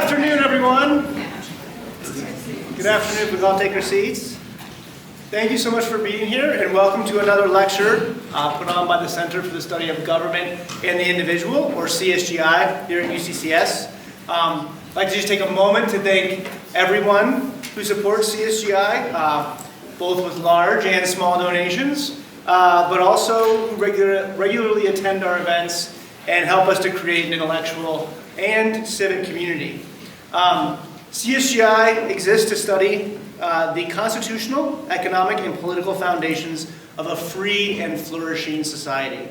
afternoon, everyone. Good afternoon. If we all take our seats. Thank you so much for being here, and welcome to another lecture put on by the Center for the Study of Government and the Individual, or CSGI, here at UCCS. I'd like to just take a moment to thank everyone who supports CSGI, both with large and small donations, but also who regularly attend our events and help us to create an intellectual and civic community. CSGI exists to study the constitutional, economic, and political foundations of a free and flourishing society.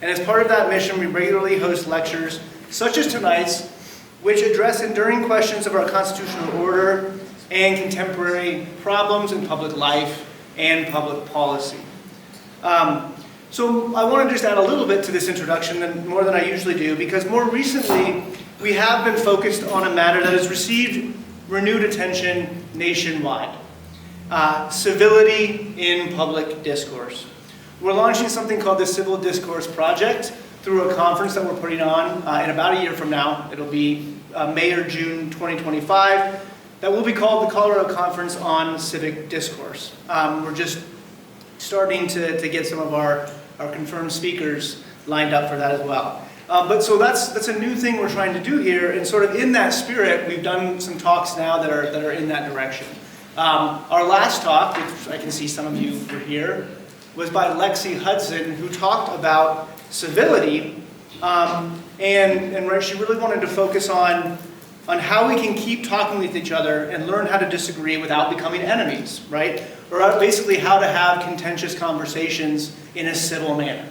And as part of that mission, we regularly host lectures, such as tonight's, which address enduring questions of our constitutional order and contemporary problems in public life and public policy. So I want to just add a little bit to this introduction, more than I usually do, because more recently we have been focused on a matter that has received renewed attention nationwide: civility in public discourse. We're launching something called the Civil Discourse Project through a conference that we're putting on in about a year from now. It'll be May or June 2025. That will be called the Colorado Conference on Civic Discourse. We're just starting to get some of our confirmed speakers lined up for that as well. So that's a new thing we're trying to do here, and sort of in that spirit, we've done some talks now that are in that direction. Our last talk, which I can see some of you were here, was by Lexi Hudson, who talked about civility, and she really wanted to focus on how we can keep talking with each other and learn how to disagree without becoming enemies, right? Or basically how to have contentious conversations in a civil manner.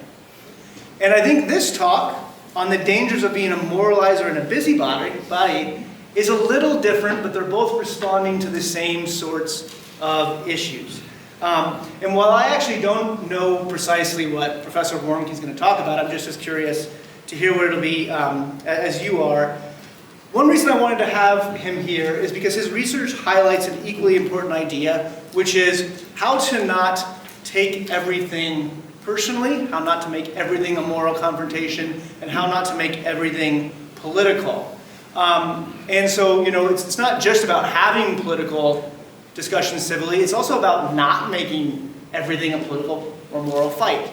And I think this talk on the dangers of being a moralizer and a busybody is a little different, but they're both responding to the same sorts of issues. And while I actually don't know precisely what Professor Warmke is going to talk about, I'm just as curious to hear what it'll be as you are. One reason I wanted to have him here is because his research highlights an equally important idea, which is how to not take everything personally, how not to make everything a moral confrontation, and how not to make everything political. And so, it's not just about having political discussions civilly, it's also about not making everything a political or moral fight.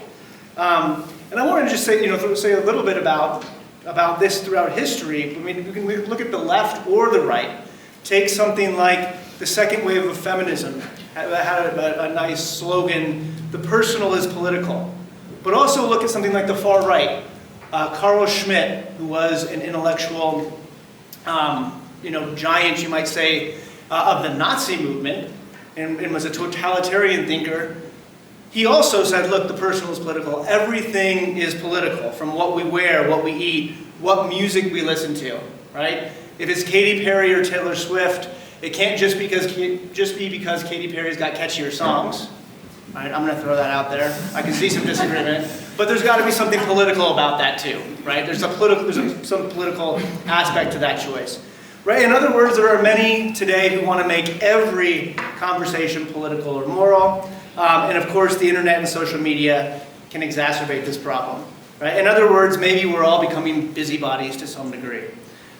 And I wanted to just say a little bit about this throughout history. I mean, we can look at the left or the right. Take something like the second wave of feminism that had a nice slogan, "The personal is political." But also look at something like the far right. Carl Schmitt, who was an intellectual giant, you might say, of the Nazi movement, and was a totalitarian thinker. He also said, look, the personal is political. Everything is political, from what we wear, what we eat, what music we listen to, right? If it's Katy Perry or Taylor Swift, it can't just be because Katy Perry's got catchier songs. Right, I'm going to throw that out there. I can see some disagreement, but there's got to be something political about that too, right? There's some political aspect to that choice, right? In other words, there are many today who want to make every conversation political or moral, and of course, the internet and social media can exacerbate this problem, right? In other words, maybe we're all becoming busybodies to some degree.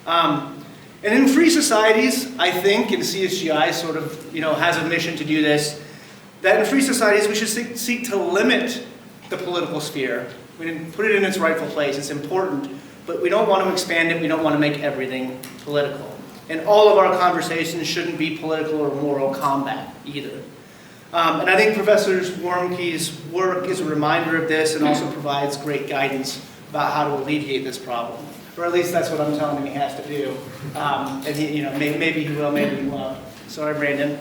And in free societies, I think, and CSGI sort of, has a mission to do this, that in free societies we should seek to limit the political sphere. We didn't put it in its rightful place. It's important, but we don't want to expand it. We don't want to make everything political. And all of our conversations shouldn't be political or moral combat either. And I think Professor Warmke's work is a reminder of this and also provides great guidance about how to alleviate this problem. Or at least that's what I'm telling him he has to do. And maybe he will, maybe he won't. Sorry, Brandon.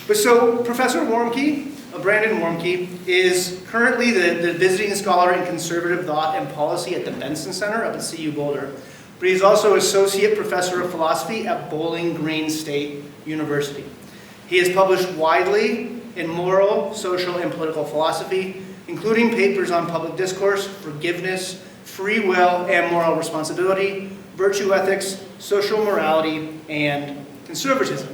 But so Professor Warmke, Brandon Warmke, is currently the visiting scholar in conservative thought and policy at the Benson Center up at CU Boulder. But he's also associate professor of philosophy at Bowling Green State University. He has published widely in moral, social, and political philosophy, including papers on public discourse, forgiveness, free will and moral responsibility, virtue ethics, social morality, and conservatism.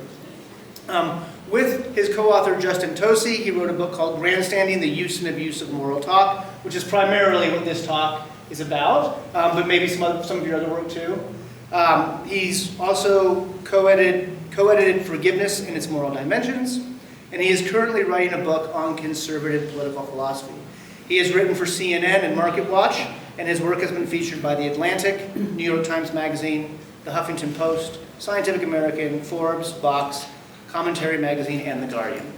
With his co-author Justin Tosi, he wrote a book called Grandstanding, the Use and Abuse of Moral Talk, which is primarily what this talk is about, but maybe some of your other work too. He's also co-edited Forgiveness and Its Moral Dimensions, and he is currently writing a book on conservative political philosophy. He has written for CNN and MarketWatch, and his work has been featured by The Atlantic, New York Times Magazine, The Huffington Post, Scientific American, Forbes, Vox, Commentary Magazine, and The Guardian.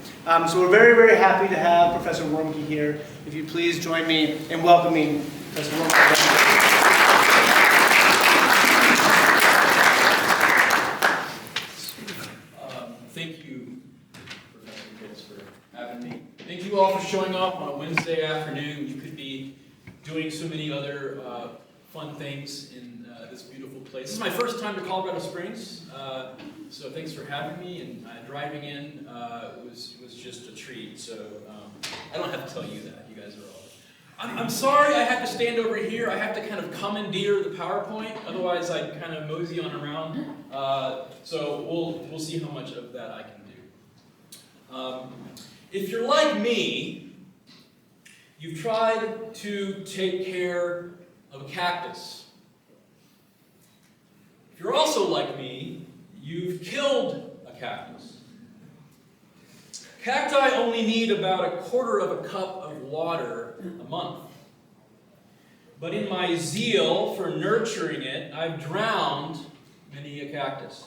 So we're very, very happy to have Professor Warmke here. If you please join me in welcoming Professor Warmke. Thank you, Professor Pitts, for having me. Thank you all for showing up on a Wednesday afternoon. You could be doing so many other fun things in this beautiful place. This is my first time to Colorado Springs, so thanks for having me. And driving in was just a treat. So I don't have to tell you that. You guys are all. I'm sorry I have to stand over here. I have to kind of commandeer the PowerPoint. Otherwise, I'd kind of mosey on around. So we'll see how much of that I can do. If you're like me, you've tried to take care of a cactus. If you're also like me, you've killed a cactus. Cacti only need about a quarter of a cup of water a month. But in my zeal for nurturing it, I've drowned many a cactus.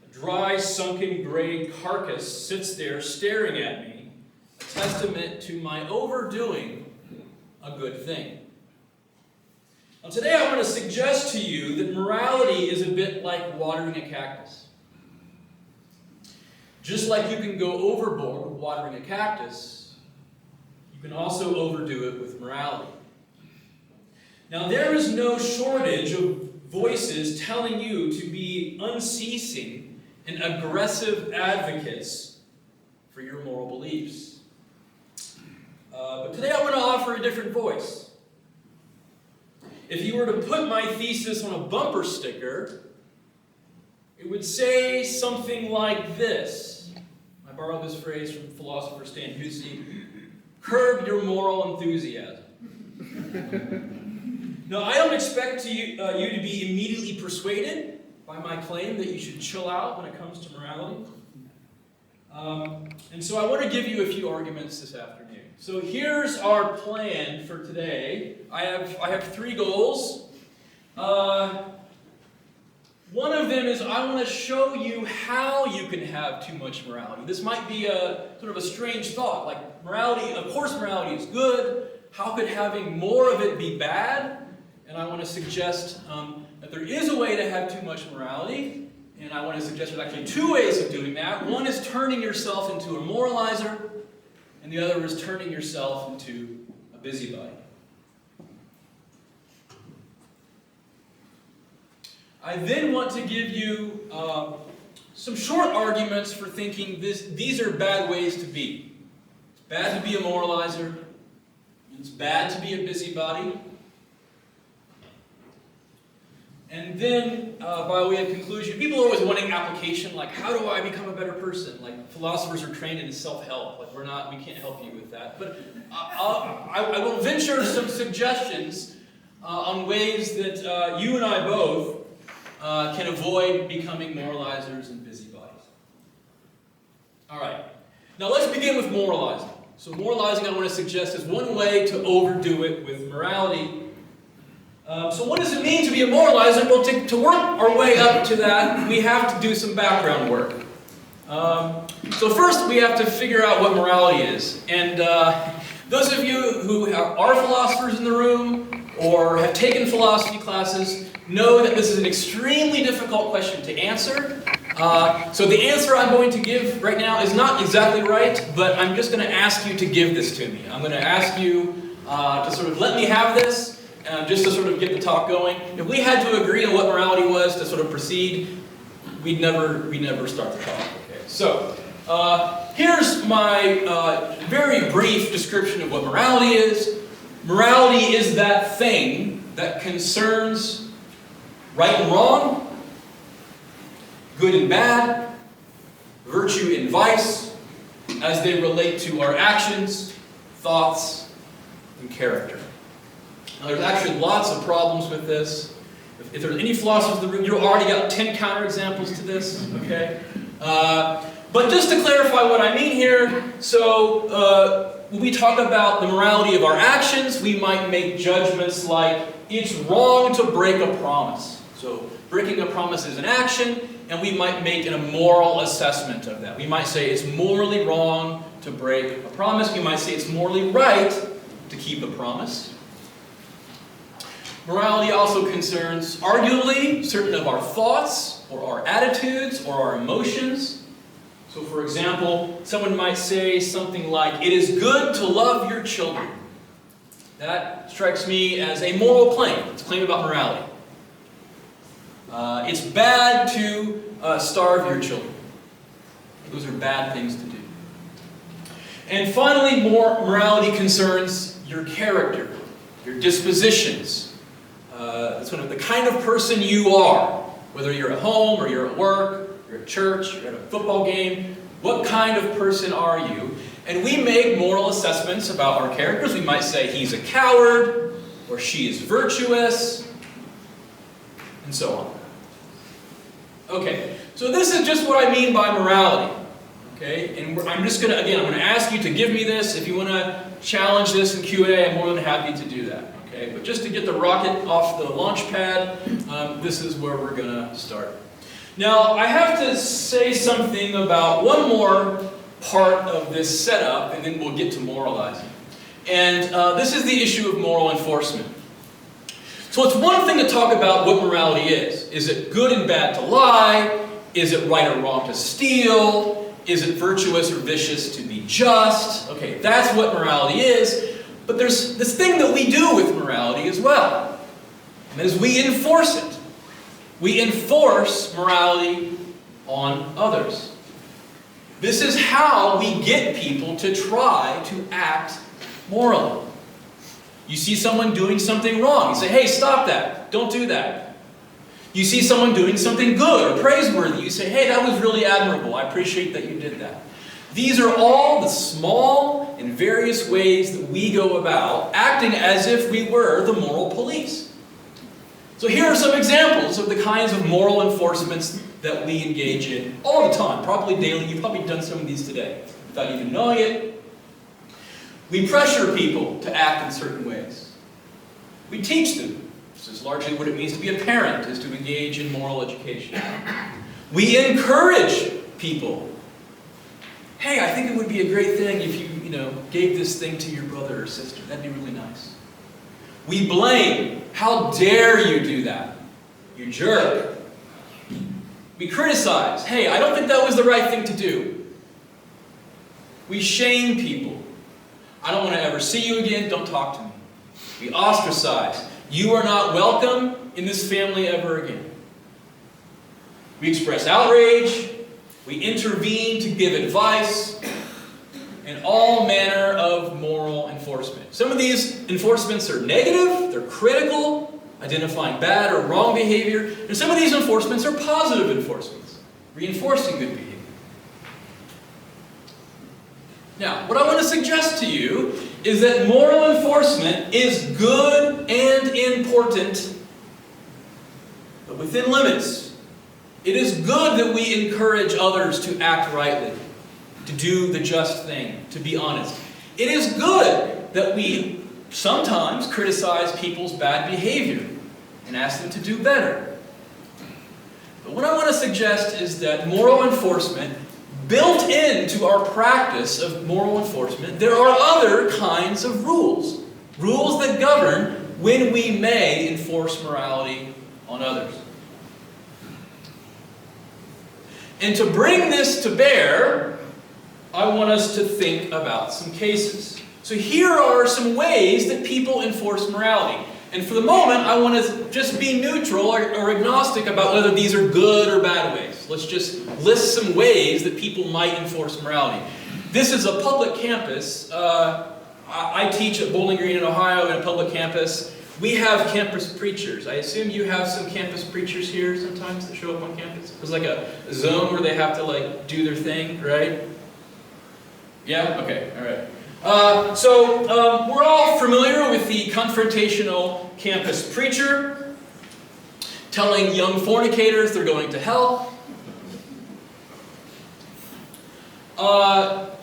A dry, sunken, gray carcass sits there staring at me, a testament to my overdoing a good thing. Now, today I want to suggest to you that morality is a bit like watering a cactus. Just like you can go overboard with watering a cactus, you can also overdo it with morality. Now, there is no shortage of voices telling you to be unceasing and aggressive advocates for your moral beliefs. But today I want to offer a different voice. If you were to put my thesis on a bumper sticker, it would say something like this. I borrowed this phrase from philosopher Stan Hussey: curb your moral enthusiasm. Now, I don't expect you to be immediately persuaded by my claim that you should chill out when it comes to morality. And so I want to give you a few arguments this afternoon. So here's our plan for today. I have three goals. One of them is I want to show you how you can have too much morality. This might be a sort of a strange thought, like morality, of course morality is good. How could having more of it be bad? And I want to suggest that there is a way to have too much morality, and I want to suggest there's actually two ways of doing that. One is turning yourself into a moralizer, and the other is turning yourself into a busybody. I then want to give you some short arguments for thinking these are bad ways to be. It's bad to be a moralizer. It's bad to be a busybody. And then, by way of conclusion, people are always wanting application, like, how do I become a better person? Like, philosophers are trained in self-help. Like, we can't help you with that. But I will venture some suggestions on ways that you and I both can avoid becoming moralizers and busybodies. All right. Now, let's begin with moralizing. So moralizing, I want to suggest, is one way to overdo it with morality. So what does it mean to be a moralizer? Well, to work our way up to that, we have to do some background work. So first, we have to figure out what morality is. And those of you who are philosophers in the room or have taken philosophy classes know that this is an extremely difficult question to answer. So the answer I'm going to give right now is not exactly right, but I'm just going to ask you to give this to me. I'm going to ask you to sort of let me have this, just to sort of get the talk going. If we had to agree on what morality was to sort of proceed, we'd never start the talk. Okay. So here's my very brief description of what morality is. Morality is that thing that concerns right and wrong, good and bad, virtue and vice, as they relate to our actions, thoughts, and character. Now, there's actually lots of problems with this. If there's any philosophers in the room, you've already got 10 counterexamples to this, okay? But just to clarify what I mean here, so when we talk about the morality of our actions, we might make judgments like it's wrong to break a promise. So breaking a promise is an action, and we might make a moral assessment of that. We might say it's morally wrong to break a promise. We might say it's morally right to keep a promise. Morality also concerns, arguably, certain of our thoughts, or our attitudes, or our emotions. So for example, someone might say something like, it is good to love your children. That strikes me as a moral claim. It's a claim about morality. It's bad to starve your children. Those are bad things to do. And finally, morality concerns your character, your dispositions. It's one of the kind of person you are, whether you're at home or you're at work, you're at church, you're at a football game. What kind of person are you? And we make moral assessments about our characters. We might say he's a coward, or she is virtuous, and so on. Okay, so this is just what I mean by morality. Okay, and I'm just going to, again, I'm going to ask you to give me this. If you want to challenge this in Q&A, I'm more than happy to do that. Okay, but just to get the rocket off the launch pad, this is where we're going to start. Now, I have to say something about one more part of this setup, and then we'll get to moralizing. And this is the issue of moral enforcement. So it's one thing to talk about what morality is. Is it good and bad to lie? Is it right or wrong to steal? Is it virtuous or vicious to be just? Okay, that's what morality is. But there's this thing that we do with morality as well. And that is we enforce it. We enforce morality on others. This is how we get people to try to act morally. You see someone doing something wrong. You say, hey, stop that. Don't do that. You see someone doing something good or praiseworthy. You say, hey, that was really admirable. I appreciate that you did that. These are all the small and various ways that we go about acting as if we were the moral police. So here are some examples of the kinds of moral enforcements that we engage in all the time, probably daily. You've probably done some of these today without even knowing it. We pressure people to act in certain ways. We teach them. This is largely what it means to be a parent, is to engage in moral education. We encourage people. Hey, I think it would be a great thing if you, gave this thing to your brother or sister. That'd be really nice. We blame. How dare you do that? You jerk. We criticize. Hey, I don't think that was the right thing to do. We shame people. I don't want to ever see you again. Don't talk to me. We ostracize. You are not welcome in this family ever again. We express outrage. We intervene to give advice. And all manner of moral enforcement. Some of these enforcements are negative. They're critical, identifying bad or wrong behavior. And some of these enforcements are positive enforcements, reinforcing good behavior. Now, what I want to suggest to you is that moral enforcement is good and important, but within limits. It is good that we encourage others to act rightly, to do the just thing, to be honest. It is good that we sometimes criticize people's bad behavior and ask them to do better. But what I want to suggest is that moral enforcement, built into our practice of moral enforcement, there are other kinds of rules. Rules that govern when we may enforce morality on others. And to bring this to bear, I want us to think about some cases. So here are some ways that people enforce morality. And for the moment, I want to just be neutral or agnostic about whether these are good or bad ways. Let's just list some ways that people might enforce morality. This is a public campus. I teach at Bowling Green in Ohio in a public campus. We have campus preachers. I assume you have some campus preachers here sometimes that show up on campus. There's like a zone where they have to do their thing, right? Yeah? Okay, all right. So we're all familiar with the confrontational campus preacher. telling young fornicators they're going to hell.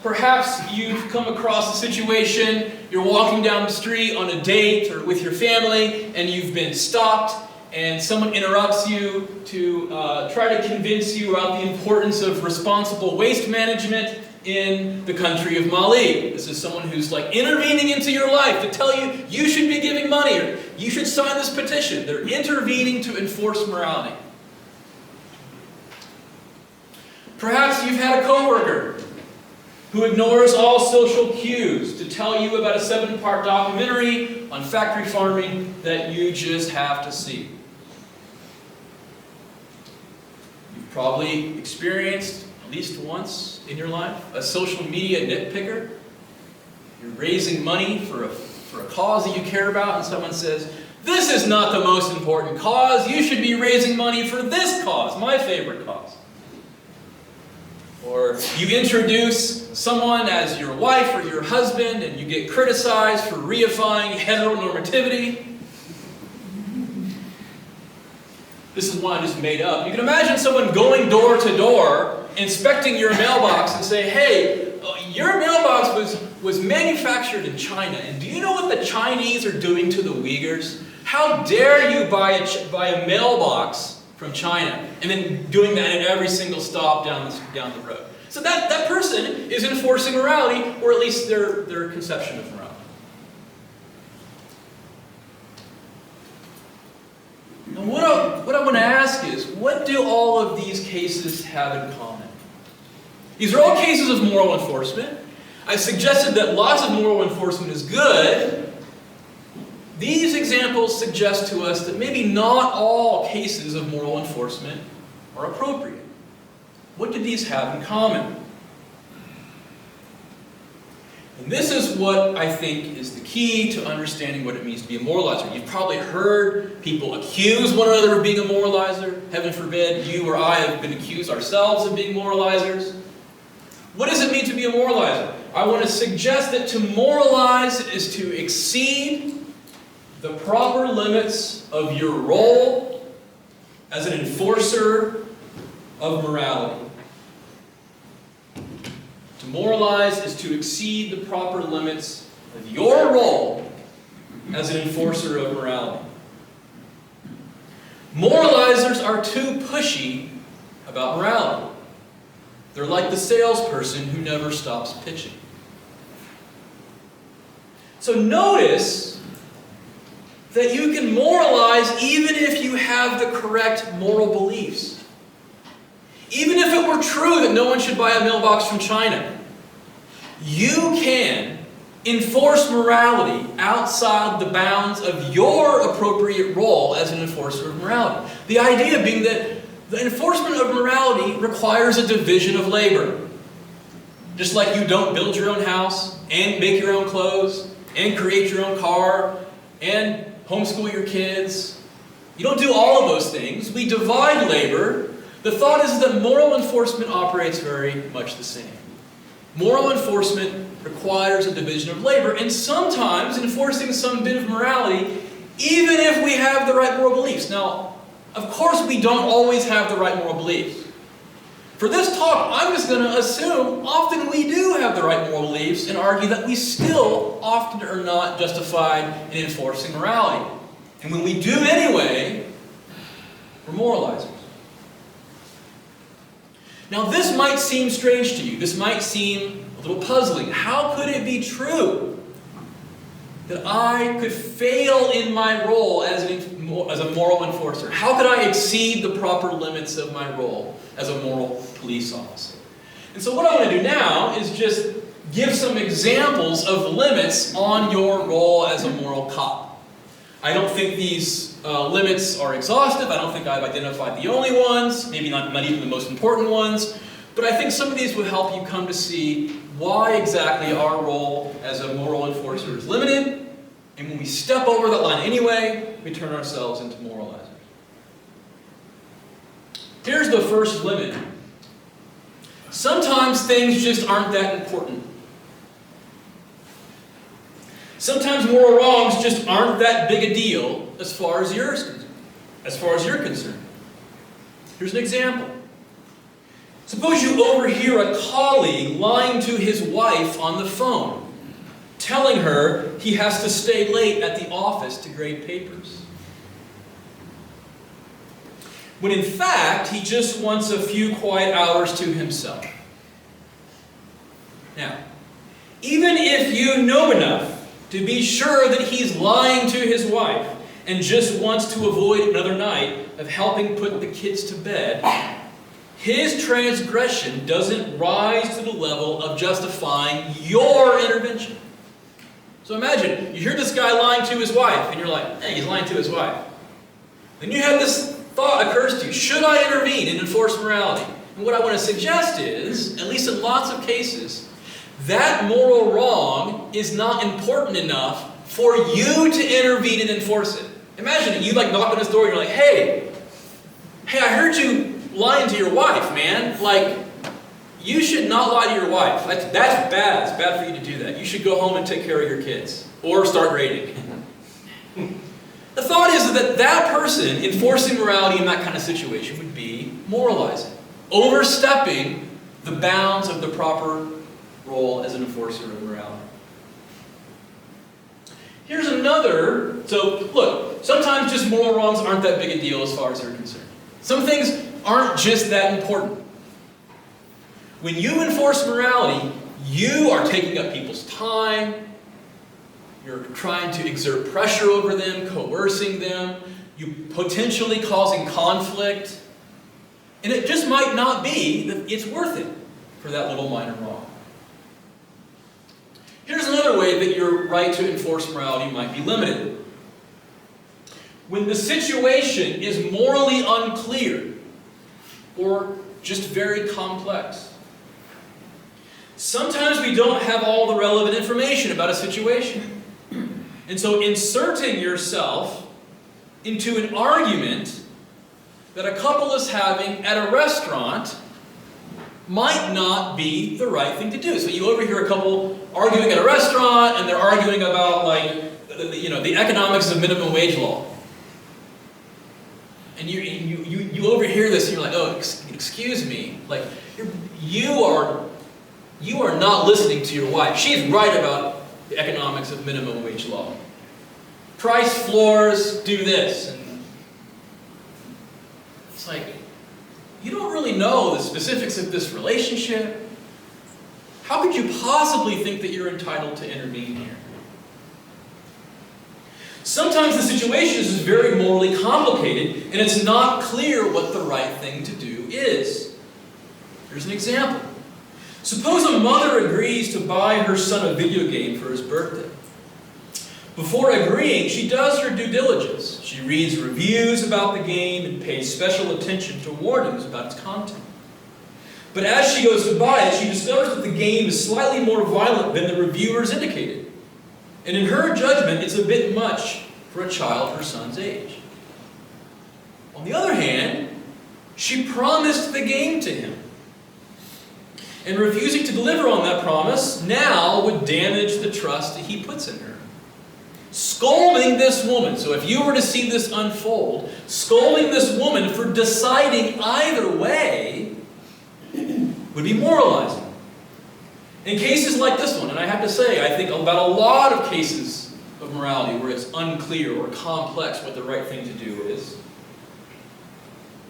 Perhaps you've come across a situation, you're walking down the street on a date or with your family, and you've been stopped, and someone interrupts you to try to convince you about the importance of responsible waste management in the country of Mali. This is someone who's like intervening into your life to tell you you should be giving money or you should sign this petition. They're intervening to enforce morality. Perhaps you've had a coworker who ignores all social cues to tell you about a 7-part documentary on factory farming that you just have to see. You've probably experienced, at least once in your life, a social media nitpicker. You're raising money for a cause that you care about, and someone says, "This is not the most important cause. You should be raising money for this cause, my favorite cause." Or you introduce someone as your wife or your husband, and you get criticized for reifying heteronormativity. This is one I just made up. You can imagine someone going door to door, inspecting your mailbox and say, "Hey, your mailbox was manufactured in China, and do you know what the Chinese are doing to the Uyghurs? How dare you buy a mailbox from China," and then doing that at every single stop down the road. So that person is enforcing morality, or at least their conception of morality. And what I want to ask is, what do all of these cases have in common? These are all cases of moral enforcement. I suggested that lots of moral enforcement is good. These examples suggest to us that maybe not all cases of moral enforcement are appropriate. What do these have in common? And this is what I think is the key to understanding what it means to be a moralizer. You've probably heard people accuse one another of being a moralizer. Heaven forbid you or I have been accused ourselves of being moralizers. What does it mean to be a moralizer? I want to suggest that to moralize is to exceed the proper limits of your role as an enforcer of morality. To moralize is to exceed the proper limits of your role as an enforcer of morality. Moralizers are too pushy about morality. They're like the salesperson who never stops pitching. So notice that you can moralize even if you have the correct moral beliefs. Even if it were true that no one should buy a mailbox from China, you can enforce morality outside the bounds of your appropriate role as an enforcer of morality. The idea being that the enforcement of morality requires a division of labor. Just like you don't build your own house, and make your own clothes, and create your own car, and homeschool your kids. You don't do all of those things. We divide labor. The thought is that moral enforcement operates very much the same. Moral enforcement requires a division of labor, and sometimes enforcing some bit of morality, even if we have the right moral beliefs. Now, of course we don't always have the right moral beliefs. For this talk, I'm just going to assume often we do have the right moral beliefs and argue that we still often are not justified in enforcing morality. And when we do anyway, we're moralizers. Now this might seem strange to you. This might seem a little puzzling. How could it be true that I could fail in my role as a moral enforcer? How could I exceed the proper limits of my role as a moral police officer? And so what I want to do now is just give some examples of limits on your role as a moral cop. I don't think these limits are exhaustive. I don't think I've identified the only ones, maybe not even the most important ones, but I think some of these will help you come to see why exactly our role as a moral enforcer is limited, and when we step over that line anyway, we turn ourselves into moralizers. Here's the first limit. Sometimes things just aren't that important. Sometimes moral wrongs just aren't that big a deal as far as you're as far as you're concerned. Here's an example. Suppose you overhear a colleague lying to his wife on the phone, telling her he has to stay late at the office to grade papers, when in fact he just wants a few quiet hours to himself. Now, even if you know enough to be sure that he's lying to his wife and just wants to avoid another night of helping put the kids to bed, his transgression doesn't rise to the level of justifying your intervention. So imagine, you hear this guy lying to his wife, and you're like, hey, he's lying to his wife. Then you have this thought occurs to you, should I intervene and enforce morality? And what I want to suggest is, at least in lots of cases, that moral wrong is not important enough for you to intervene and enforce it. Imagine it, you knock on his door and you're like, hey, I heard you lying to your wife, man. You should not lie to your wife. That's bad. It's bad for you to do that. You should go home and take care of your kids. Or start grading. The thought is that that person enforcing morality in that kind of situation would be moralizing. Overstepping the bounds of the proper role as an enforcer of morality. Here's another. So, look, sometimes just moral wrongs aren't that big a deal as far as they're concerned. Some things aren't just that important. When you enforce morality, you are taking up people's time, you're trying to exert pressure over them, coercing them, you potentially causing conflict, and it just might not be that it's worth it for that little minor wrong. Here's another way that your right to enforce morality might be limited. When the situation is morally unclear or just very complex. Sometimes we don't have all the relevant information about a situation. And so inserting yourself into an argument that a couple is having at a restaurant might not be the right thing to do. So you overhear a couple arguing at a restaurant, and they're arguing about the economics of minimum wage law. And you overhear this, and you're like, oh, excuse me, you are not listening to your wife. She's right about the economics of minimum wage law. Price floors do this, and it's like, you don't really know the specifics of this relationship. How could you possibly think that you're entitled to intervene here? Sometimes the situation is very morally complicated, and it's not clear what the right thing to do is. Here's an example. Suppose a mother agrees to buy her son a video game for his birthday. Before agreeing, she does her due diligence. She reads reviews about the game and pays special attention to warnings about its content. But as she goes to buy it, she discovers that the game is slightly more violent than the reviewers indicated. And in her judgment, it's a bit much for a child her son's age. On the other hand, she promised the game to him. And refusing to deliver on that promise now would damage the trust that he puts in her. Scolding this woman, so if you were to see this unfold, scolding this woman for deciding either way would be moralizing. In cases like this one, and I have to say, I think about a lot of cases of morality where it's unclear or complex what the right thing to do is,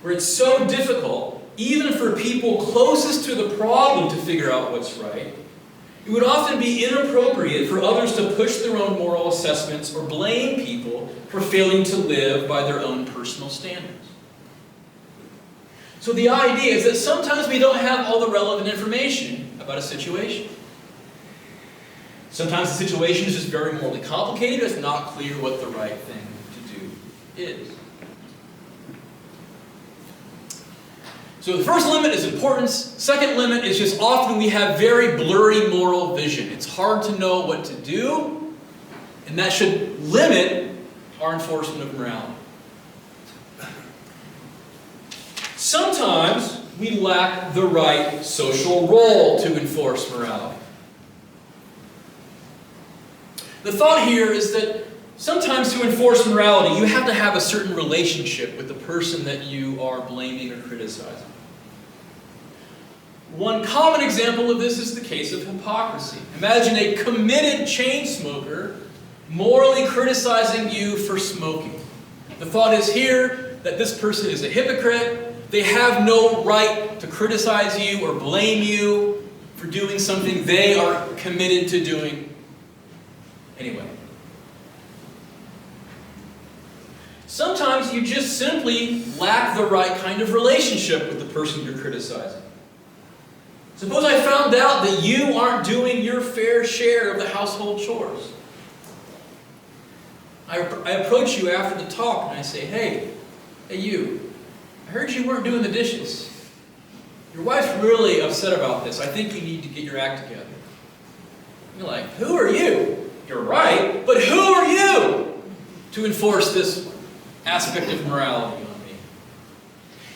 where it's so difficult, even for people closest to the problem to figure out what's right, it would often be inappropriate for others to push their own moral assessments or blame people for failing to live by their own personal standards. So the idea is that sometimes we don't have all the relevant information about a situation. Sometimes the situation is just very morally complicated. It's not clear what the right thing to do is. So the first limit is importance. Second limit is just often we have very blurry moral vision. It's hard to know what to do, and that should limit our enforcement of morality. Sometimes we lack the right social role to enforce morality. The thought here is that Sometimes to enforce morality, you have to have a certain relationship with the person that you are blaming or criticizing. One common example of this is the case of hypocrisy. Imagine a committed chain smoker morally criticizing you for smoking. The thought is here that this person is a hypocrite. They have no right to criticize you or blame you for doing something they are committed to doing anyway. Sometimes you just simply lack the right kind of relationship with the person you're criticizing. Suppose I found out that you aren't doing your fair share of the household chores. I approach you after the talk and I say, hey you, I heard you weren't doing the dishes. Your wife's really upset about this. I think you need to get your act together. You're like, who are you? You're right, but who are you to enforce this aspect of morality on me?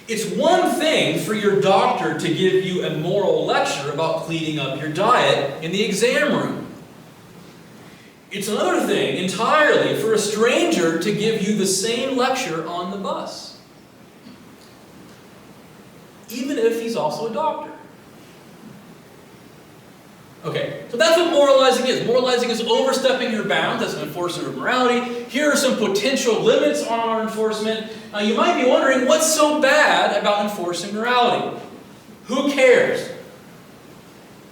It's one thing for your doctor to give you a moral lecture about cleaning up your diet in the exam room. It's another thing entirely for a stranger to give you the same lecture on the bus, even if he's also a doctor. Okay, so that's what moralizing is. Moralizing is overstepping your bounds as an enforcer of morality. Here are some potential limits on our enforcement. Now you might be wondering, what's so bad about enforcing morality? Who cares?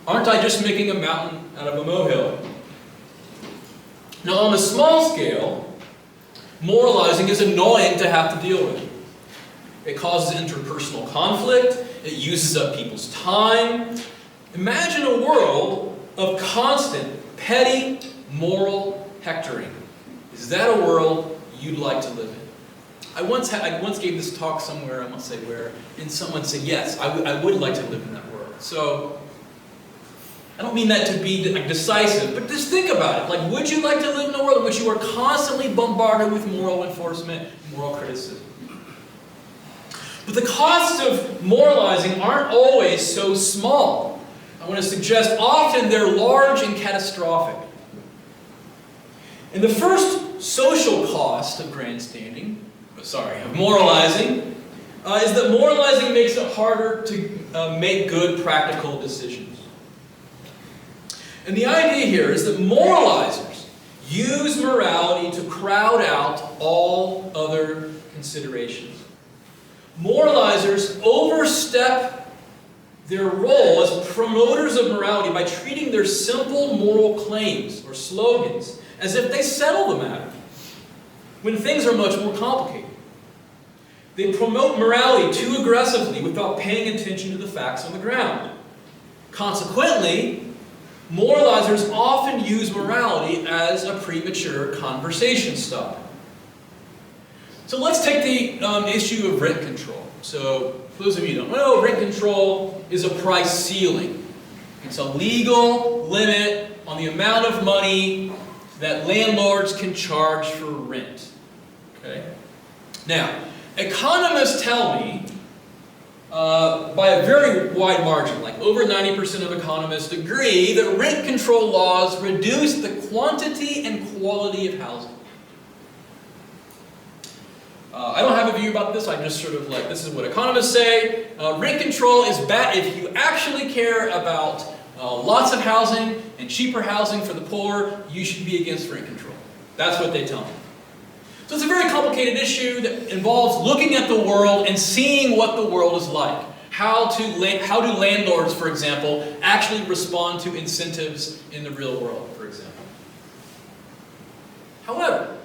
Aren't I just making a mountain out of a molehill? Now on a small scale, moralizing is annoying to have to deal with. It causes interpersonal conflict. It uses up people's time. Imagine a world of constant, petty, moral hectoring. Is that a world you'd like to live in? I once gave this talk somewhere, I won't say where, and someone said, yes, I would like to live in that world. So, I don't mean that to be decisive, but just think about it. Like, would you like to live in a world in which you are constantly bombarded with moral enforcement, moral criticism? But the costs of moralizing aren't always so small. I want to suggest often they're large and catastrophic. And the first social cost of of moralizing, is that moralizing makes it harder to make good practical decisions. And the idea here is that moralizers use morality to crowd out all other considerations. Moralizers overstep their role as promoters of morality by treating their simple moral claims or slogans as if they settle the matter, when things are much more complicated. They promote morality too aggressively without paying attention to the facts on the ground. Consequently, moralizers often use morality as a premature conversation starter. So let's take the issue of rent control. So, for those of you who don't know, rent control is a price ceiling. It's a legal limit on the amount of money that landlords can charge for rent. Okay? Now, economists tell me, by a very wide margin, like over 90% of economists agree that rent control laws reduce the quantity and quality of housing. I don't have a view about this, I'm just sort of like, this is what economists say. Rent control is bad if you actually care about lots of housing and cheaper housing for the poor, you should be against rent control. That's what they tell me. So it's a very complicated issue that involves looking at the world and seeing what the world is like. How do landlords, for example, actually respond to incentives in the real world, for example. However,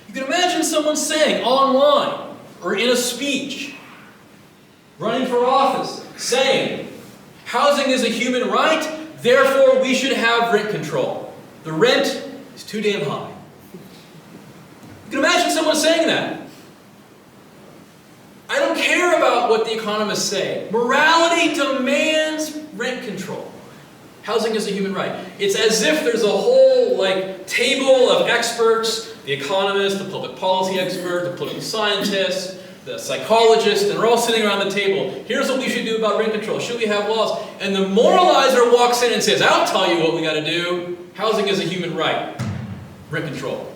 you can imagine someone saying online or in a speech, running for office, saying, housing is a human right, therefore we should have rent control. The rent is too damn high. You can imagine someone saying that. I don't care about what the economists say. Morality demands rent control. Housing is a human right. It's as if there's a whole table of experts, the economists, the public policy expert, the political scientists, the psychologists, and we're all sitting around the table. Here's what we should do about rent control. Should we have laws? And the moralizer walks in and says, I'll tell you what we got to do. Housing is a human right. Rent control.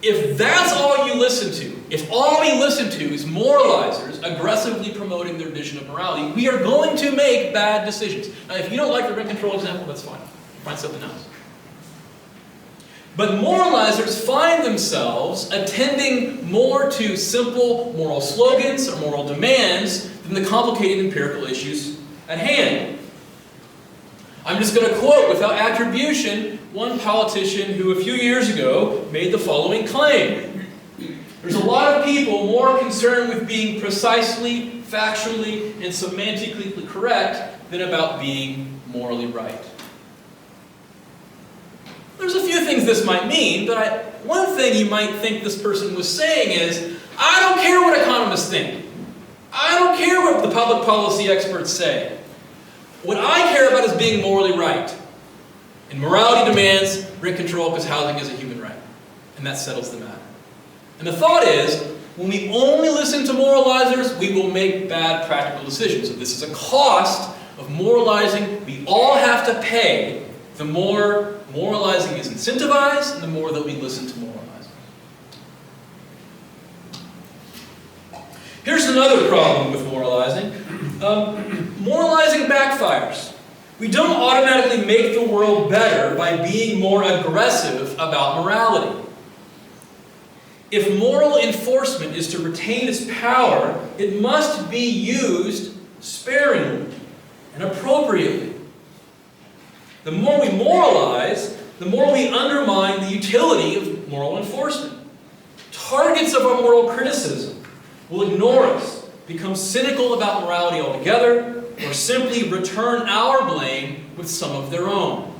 if that's all you listen to, if all we listen to is moralizers aggressively promoting their vision of morality, we are going to make bad decisions. Now, if you don't like the rent control example, that's fine. Find something else. But moralizers find themselves attending more to simple moral slogans or moral demands than the complicated empirical issues at hand. I'm just going to quote, without attribution, one politician who a few years ago made the following claim. There's a lot of people more concerned with being precisely, factually, and semantically correct than about being morally right. There's a few things this might mean, but one thing you might think this person was saying is, I don't care what economists think. I don't care what the public policy experts say. What I care about is being morally right. And morality demands rent control because housing is a human right. And that settles the matter. And the thought is, when we only listen to moralizers, we will make bad practical decisions. So this is a cost of moralizing we all have to pay the more moralizing is incentivized and the more that we listen to moralizers. Here's another problem with moralizing. Moralizing backfires. We don't automatically make the world better by being more aggressive about morality. If moral enforcement is to retain its power, it must be used sparingly and appropriately. The more we moralize, the more we undermine the utility of moral enforcement. Targets of our moral criticism will ignore us, become cynical about morality altogether, or simply return our blame with some of their own.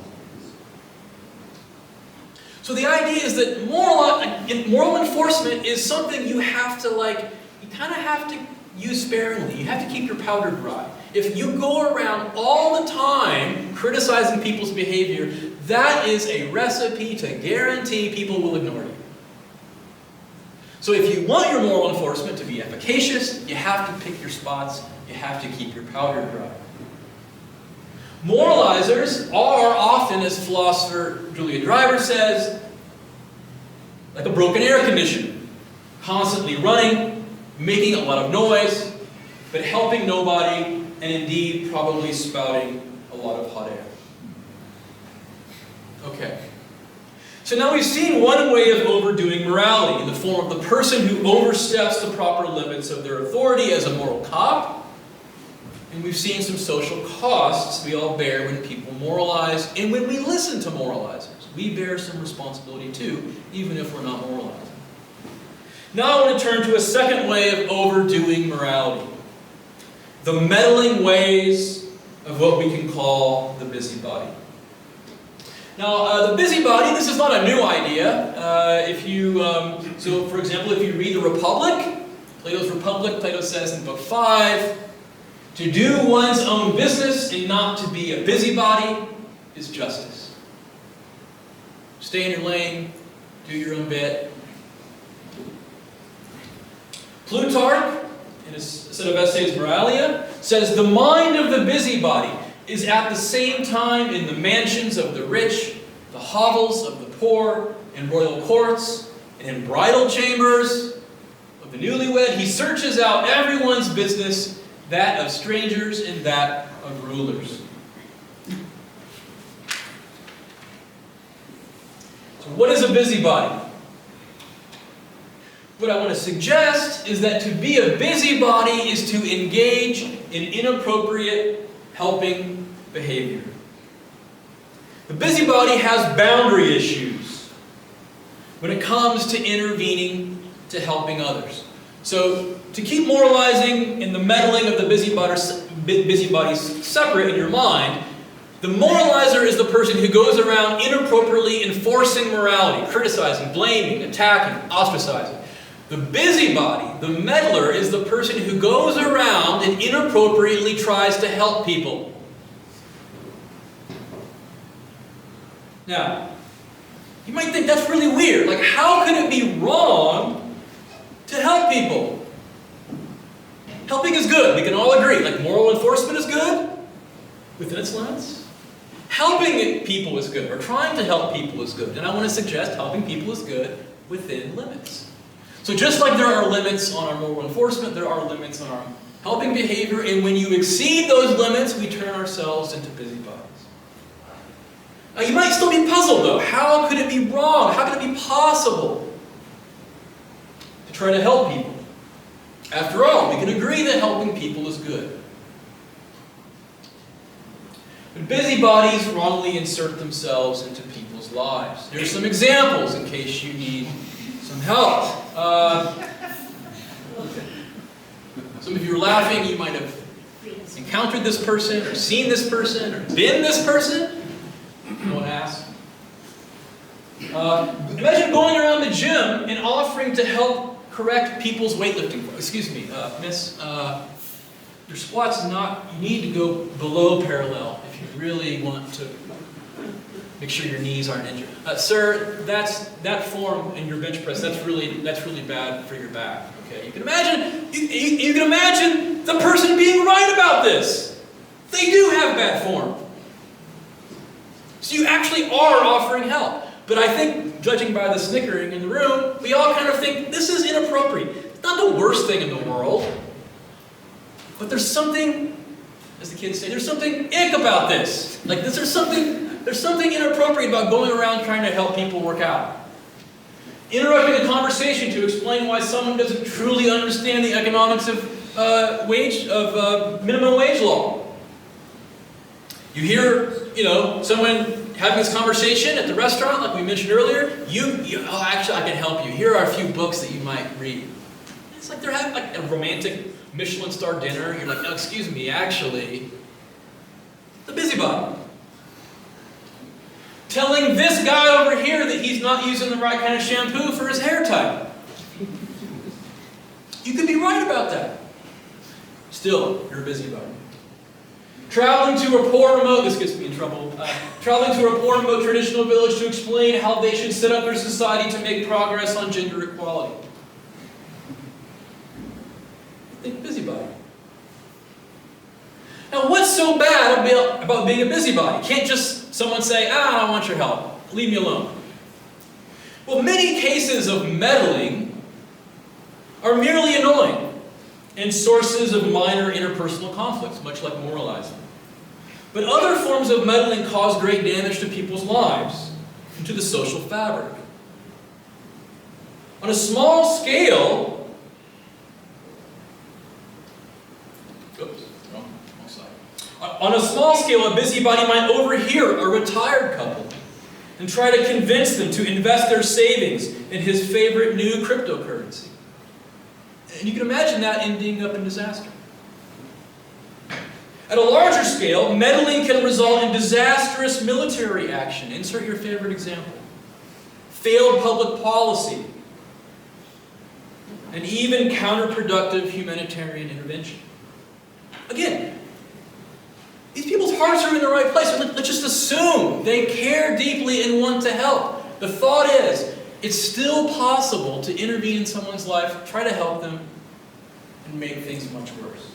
So the idea is that moral enforcement is something you have to you kind of have to use sparingly. You have to keep your powder dry. If you go around all the time criticizing people's behavior, that is a recipe to guarantee people will ignore you. So if you want your moral enforcement to be efficacious, you have to pick your spots, you have to keep your powder dry. Moralizers are often, as philosopher Julia Driver says, like a broken air conditioner, constantly running, making a lot of noise, but helping nobody, and indeed probably spouting a lot of hot air. Okay. So now we've seen one way of overdoing morality in the form of the person who oversteps the proper limits of their authority as a moral cop. And we've seen some social costs we all bear when people moralize and when we listen to moralizers. We bear some responsibility too, even if we're not moralizing. Now I want to turn to a second way of overdoing morality. The meddling ways of what we can call the busybody. Now, the busybody, this is not a new idea. So for example, if you read the Republic, Plato's Republic, Plato says in Book 5, to do one's own business and not to be a busybody is justice. Stay in your lane, do your own bit. Plutarch, in his set of essays, Moralia, says the mind of the busybody is at the same time in the mansions of the rich, the hovels of the poor, in royal courts, and in bridal chambers of the newlywed. He searches out everyone's business, that of strangers and that of rulers. So what is a busybody? What I want to suggest is that to be a busybody is to engage in inappropriate helping behavior. The busybody has boundary issues when it comes to intervening to helping others. So to keep moralizing and the meddling of the busybodies separate in your mind, the moralizer is the person who goes around inappropriately enforcing morality, criticizing, blaming, attacking, ostracizing. The busybody, the meddler, is the person who goes around and inappropriately tries to help people. Now, you might think that's really weird. Like, how could it be wrong to help people? Helping is good. We can all agree. Like, moral enforcement is good within its limits. Helping people is good, or trying to help people is good. And I want to suggest helping people is good within limits. So just like there are limits on our moral enforcement, there are limits on our helping behavior, and when you exceed those limits, we turn ourselves into busybodies. Now you might still be puzzled though. How could it be wrong? How could it be possible to try to help people? After all, we can agree that helping people is good. But busybodies wrongly insert themselves into people's lives. Here's some examples in case you need some help. Some of you are laughing. You might have encountered this person, or seen this person, or been this person. No one asked. Imagine going around the gym and offering to help correct people's weightlifting. Excuse me, miss. Your squats is not. You need to go below parallel if you really want to make sure your knees aren't injured. Sir, that form in your bench press. That's really bad for your back. Okay, you can imagine. You can imagine the person being right about this. They do have bad form. So you actually are offering help. But I think, judging by the snickering in the room, we all kind of think this is inappropriate. It's not the worst thing in the world. But there's something, as the kids say, there's something ick about this. Like there's something inappropriate about going around trying to help people work out. Interrupting a conversation to explain why someone doesn't truly understand the economics of minimum wage law. You hear, someone having this conversation at the restaurant, like we mentioned earlier. Actually, I can help you. Here are a few books that you might read. It's like they're having like a romantic Michelin star dinner. You're like, no, excuse me, actually, the busybody. Telling this guy over here that he's not using the right kind of shampoo for his hair type. You could be right about that. Still, you're a busybody. Traveling to a poor remote, this gets me in trouble. Traveling to a poor remote traditional village to explain how they should set up their society to make progress on gender equality. Think busybody. Now, what's so bad about being a busybody? Can't just someone say, I don't want your help. Leave me alone. Well, many cases of meddling are merely annoying and sources of minor interpersonal conflicts, much like moralizing. But other forms of meddling cause great damage to people's lives and to the social fabric. On a small scale, on a small scale, a busybody might overhear a retired couple and try to convince them to invest their savings in his favorite new cryptocurrency. And you can imagine that ending up in disaster. At a larger scale, meddling can result in disastrous military action. Insert your favorite example. Failed public policy. And even counterproductive humanitarian intervention. Again, these people's hearts are in the right place. Let's just assume they care deeply and want to help. The thought is, it's still possible to intervene in someone's life, try to help them, and make things much worse.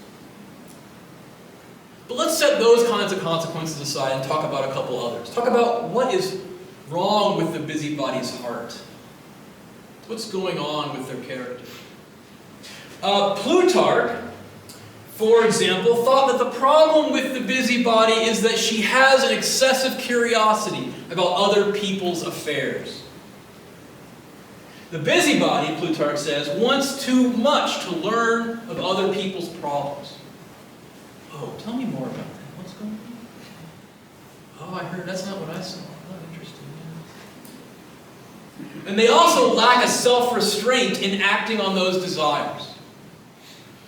But let's set those kinds of consequences aside and talk about a couple others. Talk about what is wrong with the busybody's heart. What's going on with their character? Plutarch, for example, thought that the problem with the busybody is that she has an excessive curiosity about other people's affairs. The busybody, Plutarch says, wants too much to learn of other people's problems. Oh, tell me more about that. What's going on? Oh, I heard that's not what I saw. Oh, interesting. Yeah. And they also lack a self-restraint in acting on those desires.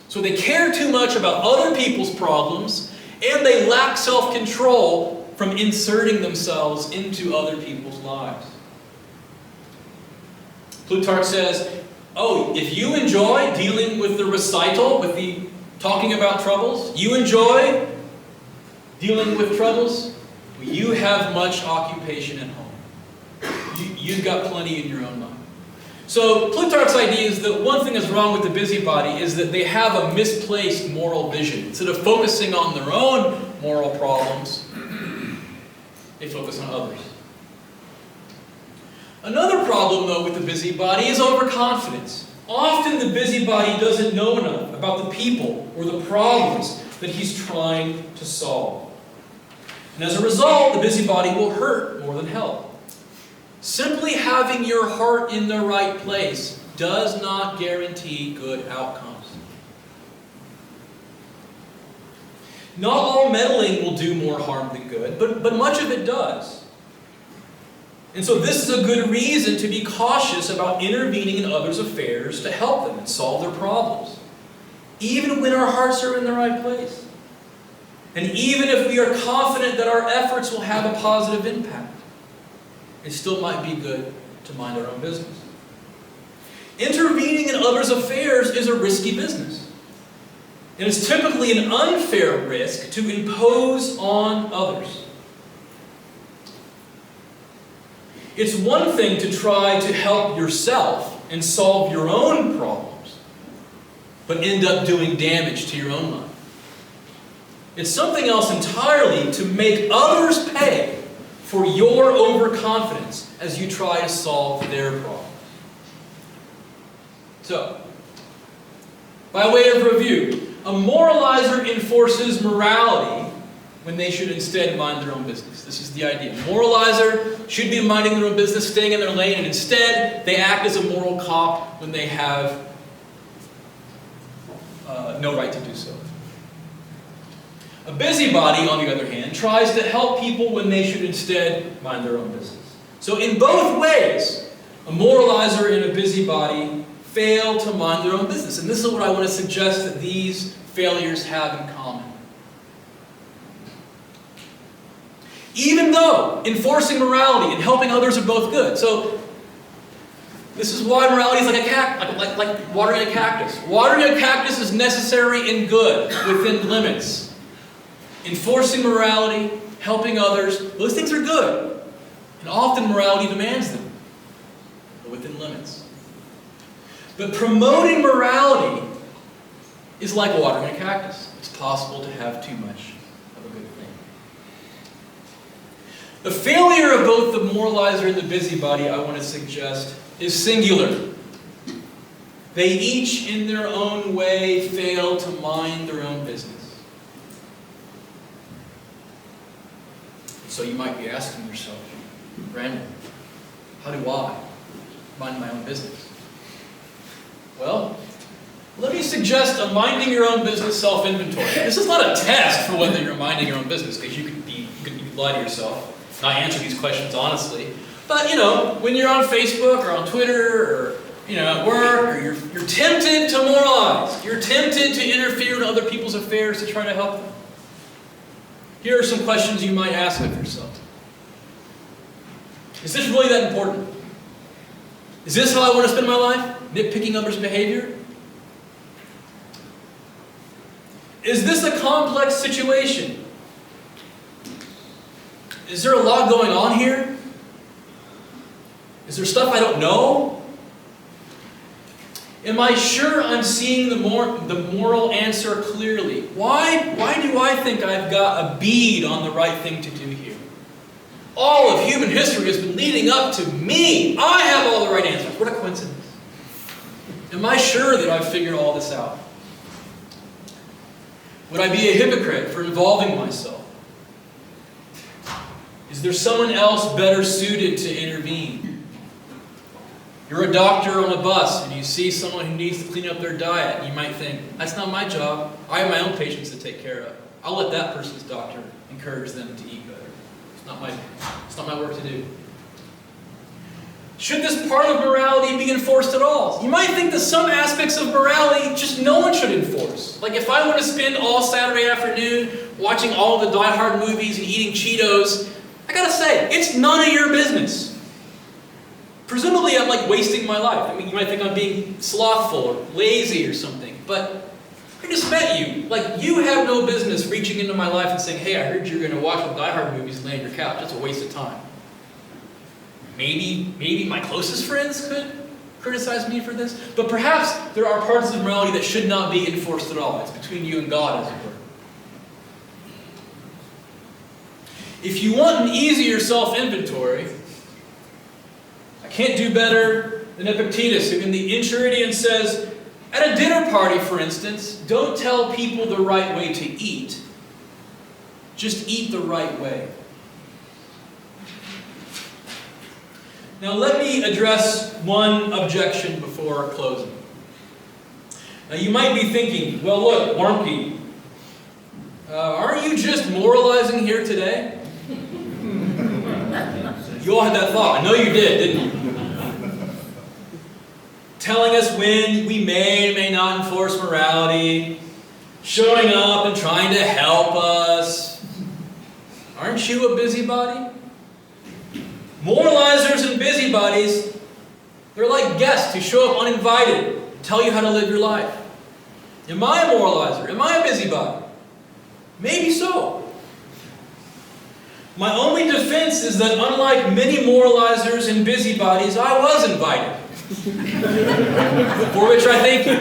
So they care too much about other people's problems, and they lack self-control from inserting themselves into other people's lives. Plutarch says, oh, if you enjoy dealing with the recital, with the talking about troubles, you enjoy dealing with troubles, you have much occupation at home. You've got plenty in your own mind. So Plutarch's idea is that one thing that's wrong with the busybody is that they have a misplaced moral vision. Instead of focusing on their own moral problems, they focus on others. Another problem, though, with the busybody is overconfidence. Often the busybody doesn't know enough about the people or the problems that he's trying to solve. And as a result, the busybody will hurt more than help. Simply having your heart in the right place does not guarantee good outcomes. Not all meddling will do more harm than good, but much of it does. And so this is a good reason to be cautious about intervening in others' affairs to help them and solve their problems, even when our hearts are in the right place. And even if we are confident that our efforts will have a positive impact, it still might be good to mind our own business. Intervening in others' affairs is a risky business. And it's typically an unfair risk to impose on others. It's one thing to try to help yourself and solve your own problems, but end up doing damage to your own life. It's something else entirely to make others pay for your overconfidence as you try to solve their problems. So, by way of review, a moralizer enforces morality when they should instead mind their own business. This is the idea. A moralizer should be minding their own business, staying in their lane, and instead they act as a moral cop when they have no right to do so. A busybody, on the other hand, tries to help people when they should instead mind their own business. So in both ways, a moralizer and a busybody fail to mind their own business. And this is what I want to suggest that these failures have in common. Even though enforcing morality and helping others are both good. So this is why morality is like watering a cactus. Watering a cactus is necessary and good within limits. Enforcing morality, helping others, those things are good. And often morality demands them, but within limits. But promoting morality is like watering a cactus. It's possible to have too much of a good thing. The failure of both the moralizer and the busybody, I want to suggest, is singular. They each, in their own way, fail to mind their own business. So you might be asking yourself, Brandon, how do I mind my own business? Well, let me suggest a minding your own business self-inventory. This is not a test for whether you're minding your own business, because you could lie to yourself, not answer these questions honestly. But, when you're on Facebook or on Twitter or, at work, or you're tempted to moralize, you're tempted to interfere in other people's affairs to try to help them. Here are some questions you might ask of yourself. Is this really that important? Is this how I want to spend my life? Nitpicking others' behavior? Is this a complex situation? Is there a lot going on here? Is there stuff I don't know? Am I sure I'm seeing the moral answer clearly? Why do I think I've got a bead on the right thing to do here? All of human history has been leading up to me. I have all the right answers. What a coincidence. Am I sure that I've figured all this out? Would I be a hypocrite for involving myself? Is there someone else better suited to intervene? You're a doctor on a bus and you see someone who needs to clean up their diet. You might think, that's not my job. I have my own patients to take care of. I'll let that person's doctor encourage them to eat better. It's not my work to do. Should this part of morality be enforced at all? You might think that some aspects of morality just no one should enforce. Like if I want to spend all Saturday afternoon watching all the Die Hard movies and eating Cheetos, I gotta say, it's none of your business. Presumably I'm wasting my life. You might think I'm being slothful or lazy or something, but I just met you. You have no business reaching into my life and saying, hey, I heard you're going to watch the Die Hard movies and lay on your couch. That's a waste of time. Maybe my closest friends could criticize me for this, but perhaps there are parts of morality that should not be enforced at all. It's between you and God, as it were. If you want an easier self-inventory, I can't do better than Epictetus, who in the Enchiridion says, at a dinner party, for instance, don't tell people the right way to eat. Just eat the right way. Now let me address one objection before closing. Now you might be thinking, well look, Warmke, aren't you just moralizing here today? You all had that thought. I know you did, didn't you? Telling us when we may or may not enforce morality, showing up and trying to help us. Aren't you a busybody? Moralizers and busybodies, they're like guests who show up uninvited, tell you how to live your life. Am I a moralizer? Am I a busybody? Maybe so. My only defense is that unlike many moralizers and busybodies, I was invited. For which I thank you.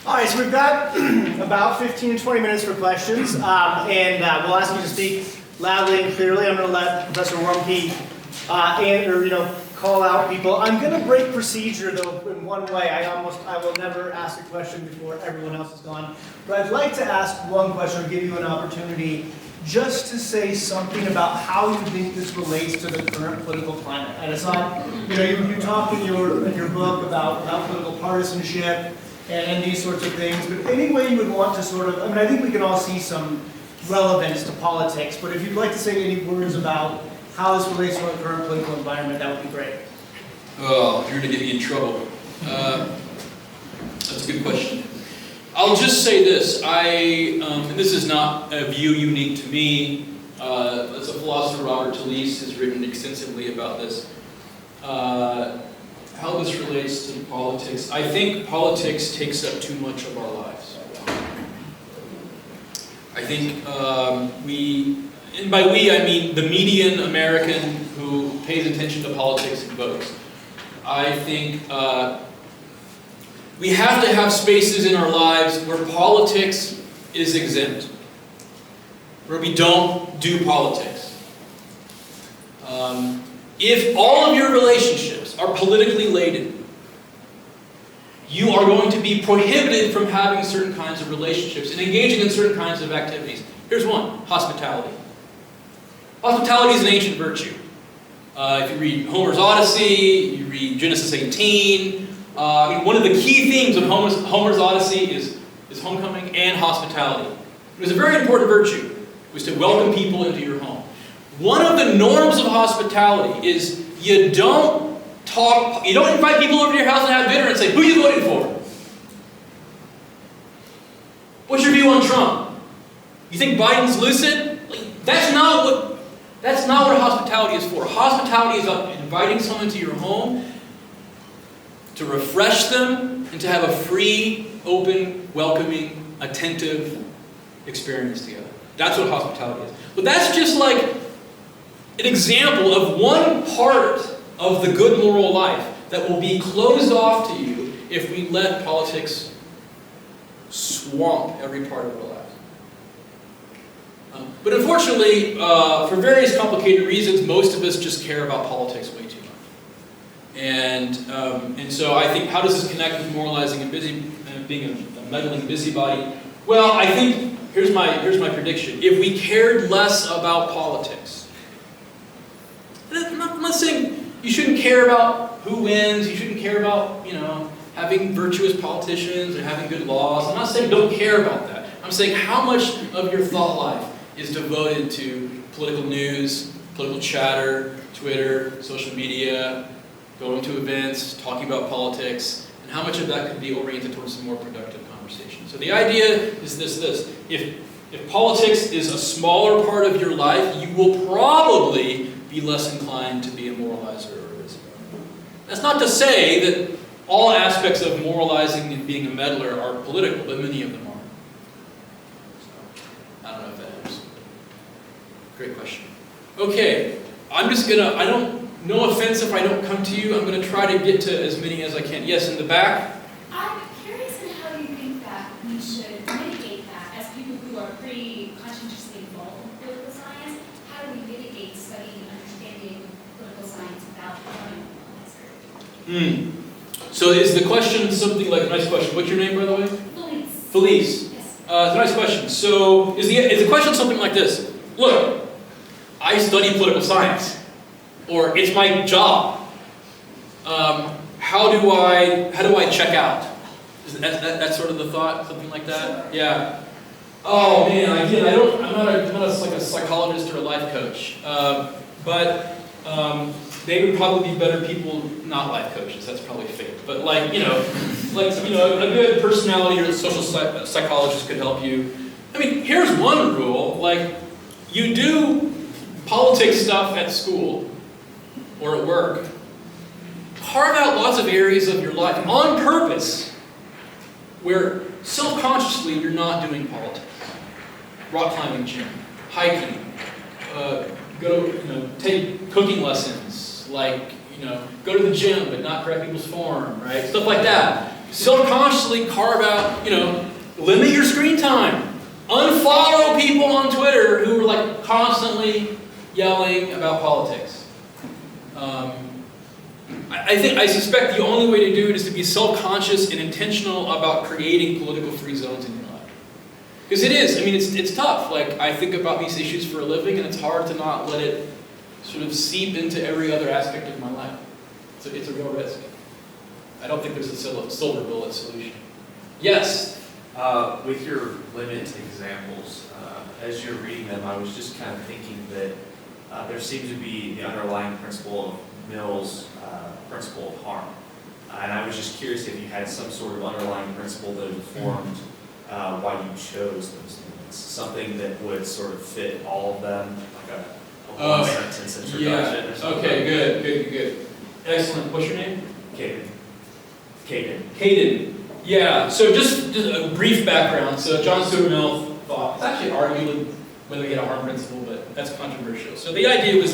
All right, so we've got about 15 to 20 minutes for questions, and we'll ask you to speak loudly and clearly. I'm going to let Professor Warmke call out people. I'm going to break procedure though in one way. I will never ask a question before everyone else is gone. But I'd like to ask one question or give you an opportunity just to say something about how you think this relates to the current political climate. And it's not, you talk in your book about political partisanship and these sorts of things, but any way you would want to sort of, I think we can all see some relevance to politics, but if you'd like to say any words about how this relates to our current political environment, that would be great. Oh, you're going to get me in trouble. That's a good question. I'll just say this. And this is not a view unique to me. As a philosopher, Robert Talese has written extensively about this. How this relates to politics. I think politics takes up too much of our lives. I think and by we I mean the median American who pays attention to politics and votes. I think we have to have spaces in our lives where politics is exempt, where we don't do politics. If all of your relationships are politically laden, you are going to be prohibited from having certain kinds of relationships and engaging in certain kinds of activities. Here's one: hospitality. Hospitality is an ancient virtue. If you read Homer's Odyssey, you read Genesis 18, one of the key themes of Homer's Odyssey is homecoming and hospitality. It was a very important virtue. It was to welcome people into your home. One of the norms of hospitality is you don't invite people over to your house and have dinner and say, who are you voting for? What's your view on Trump? You think Biden's lucid? That's not what hospitality is for. Hospitality is about inviting someone to your home to refresh them and to have a free, open, welcoming, attentive experience together. That's what hospitality is. But that's just like an example of one part of the good moral life that will be closed off to you if we let politics swamp every part of our lives. But unfortunately, for various complicated reasons, most of us just care about politics way too much. And so I think, how does this connect with moralizing and being a meddling busybody? Well, I think, here's my prediction. If we cared less about politics, I'm not saying you shouldn't care about who wins, you shouldn't care about, having virtuous politicians or having good laws. I'm not saying don't care about that. I'm saying how much of your thought life is devoted to political news, political chatter, Twitter, social media, going to events, talking about politics, and how much of that could be oriented towards a more productive conversation. So the idea is this. If politics is a smaller part of your life, you will probably be less inclined to be a moralizer or a busybody. That's not to say that all aspects of moralizing and being a meddler are political, but many of them are. So, I don't know if that helps. Great question. Okay, no offense if I don't come to you, I'm going to try to get to as many as I can. Yes, in the back? I'm curious in how you think that we should mitigate that as people who are pretty So is the question something like, nice question, what's your name, by the way? Felice. Felice. Yes. It's a nice question. So is the question something like this? Look, I study political science, or it's my job. How do I check out? Is that sort of the thought, something like that? Yeah. Oh man, again, I'm not like a psychologist or a life coach, but they would probably be better people, not life coaches. That's probably fake. But a good personality or social psychologist could help you. I mean, here's one rule: like, you do politics stuff at school or at work. Carve out lots of areas of your life on purpose where self-consciously you're not doing politics. Rock climbing gym, hiking, take cooking lessons, go to the gym but not correct people's form, right? Stuff like that. Self-consciously carve out, limit your screen time. Unfollow people on Twitter who are constantly yelling about politics. I suspect the only way to do it is to be self-conscious and intentional about creating political free zones in your life. Because it is, it's tough. I think about these issues for a living, and it's hard to not let it sort of seep into every other aspect of my life. It's a real risk. I don't think there's a silver bullet solution. Yes? With your limit examples, as you're reading them, I was just kind of thinking that there seems to be the underlying principle of Mill's principle of harm. And I was just curious if you had some sort of underlying principle that informed why you chose those limits. Something that would sort of fit all of them, like a one-sentence introduction or something. Okay, good. Excellent. What's your name? Caden. Yeah, so just a brief background. So John Stuart Mill thought, it's actually arguably whether he had a harm principle, but that's controversial. So the idea was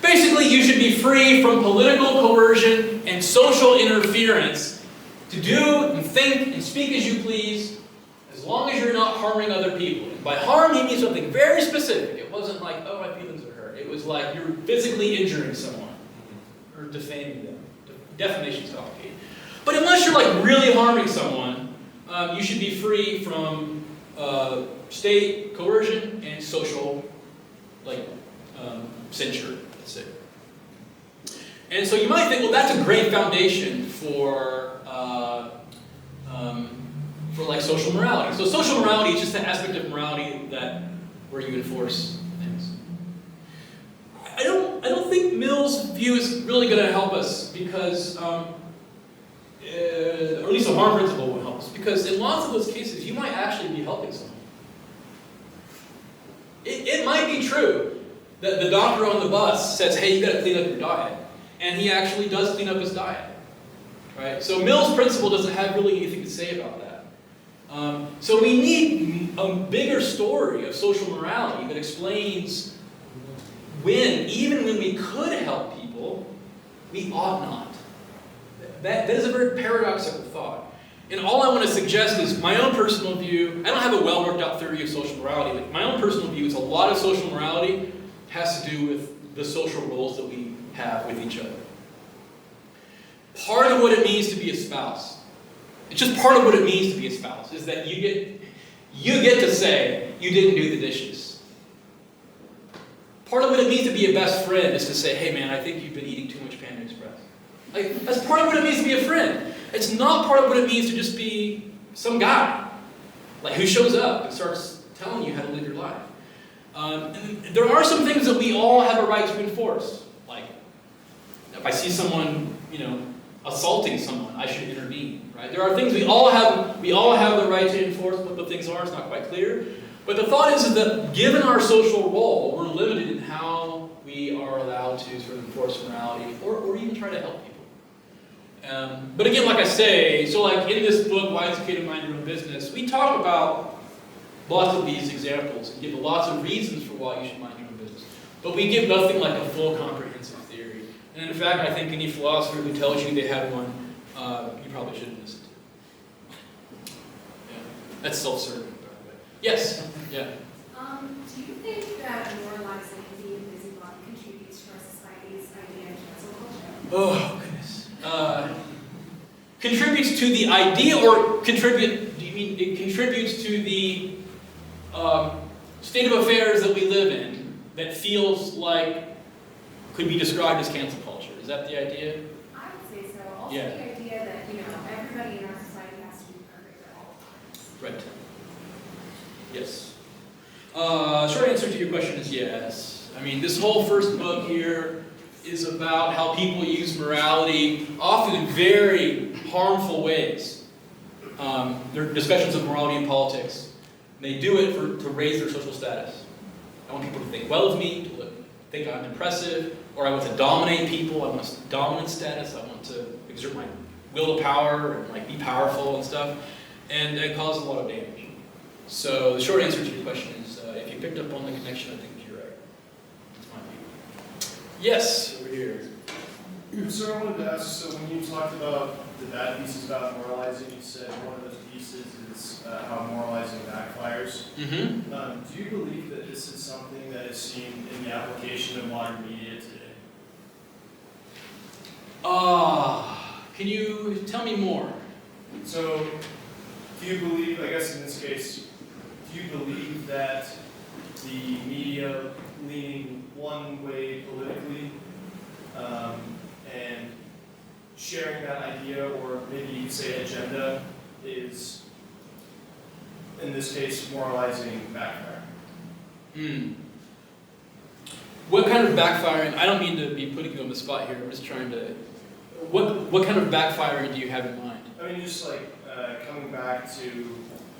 basically you should be free from political coercion and social interference to do and think and speak as you please, as long as you're not harming other people. And by harm, he means something very specific. It wasn't oh, my feelings are hurt. It was you're physically injuring someone or defaming them. Defamation's complicated. But unless you're really harming someone, you should be free from state coercion and social censure, let's say. And so you might think, well, that's a great foundation for social morality. So social morality is just an aspect of morality where you enforce things. I don't think Mill's view is really going to help us because. Or at least a harm principle will help us. Because in lots of those cases, you might actually be helping someone. It might be true that the doctor on the bus says, hey, you got to clean up your diet. And he actually does clean up his diet. Right? So Mill's principle doesn't have really anything to say about that. So we need a bigger story of social morality that explains even when we could help people, we ought not. That is a very paradoxical thought. And all I want to suggest is my own personal view. I don't have a well-worked-out theory of social morality, but my own personal view is a lot of social morality has to do with the social roles that we have with each other. Part of what it means to be a spouse, it's just part of what it means to be a spouse, is that you get to say, you didn't do the dishes. Part of what it means to be a best friend is to say, hey man, I think you've been eating too much Panda Express. That's part of what it means to be a friend. It's not part of what it means to just be some guy, who shows up and starts telling you how to live your life. And there are some things that we all have a right to enforce. If I see someone, assaulting someone, I should intervene. Right? There are things we all have the right to enforce. What the things are is not quite clear. But the thought is that given our social role, we're limited in how we are allowed to sort of enforce morality or even try to help people. But again, like I say, so in this book, Why It's Okay to Mind Your Own Business, we talk about lots of these examples and give lots of reasons for why you should mind your own business. But we give nothing like a full comprehensive theory. And in fact, I think any philosopher who tells you they have one, you probably shouldn't listen to. Yeah. That's self-serving, by the way. Yes? Yeah. Do you think that moralizing and being a busybody contributes to our society's idea of cancel culture? Oh, goodness. contributes to the idea, or do you mean it contributes to the state of affairs that we live in that feels like could be described as cancel culture? Is that the idea? I would say so. Also Yeah. the idea that, everybody in our society has to be perfect at all times. Right. Yes. Short answer to your question is yes. I mean, this whole first book here is about how people use morality, often in very harmful ways. There are discussions of morality in politics. They do it to raise their social status. I want people to think well of me, to think I'm impressive, or I want to dominate people. I want dominant status. I want to exert my will to power and be powerful and stuff. And it causes a lot of damage. So the short answer to your question is, if you picked up on the connection, I think you're right. That's my view. Yes, over here. So I wanted to ask, so when you talked about the bad pieces about moralizing, you said one of those pieces is how moralizing backfires. Mm-hmm. Do you believe that this is something that is seen in the application of modern media today? Can you tell me more? So, do you believe, I guess in this case, do you believe that the media leaning one way politically and sharing that idea, or maybe you could say agenda, is, in this case, moralizing backfire? What kind of backfiring? I don't mean to be putting you on the spot here. I'm just trying to. What kind of backfiring do you have in mind? I mean, just coming back to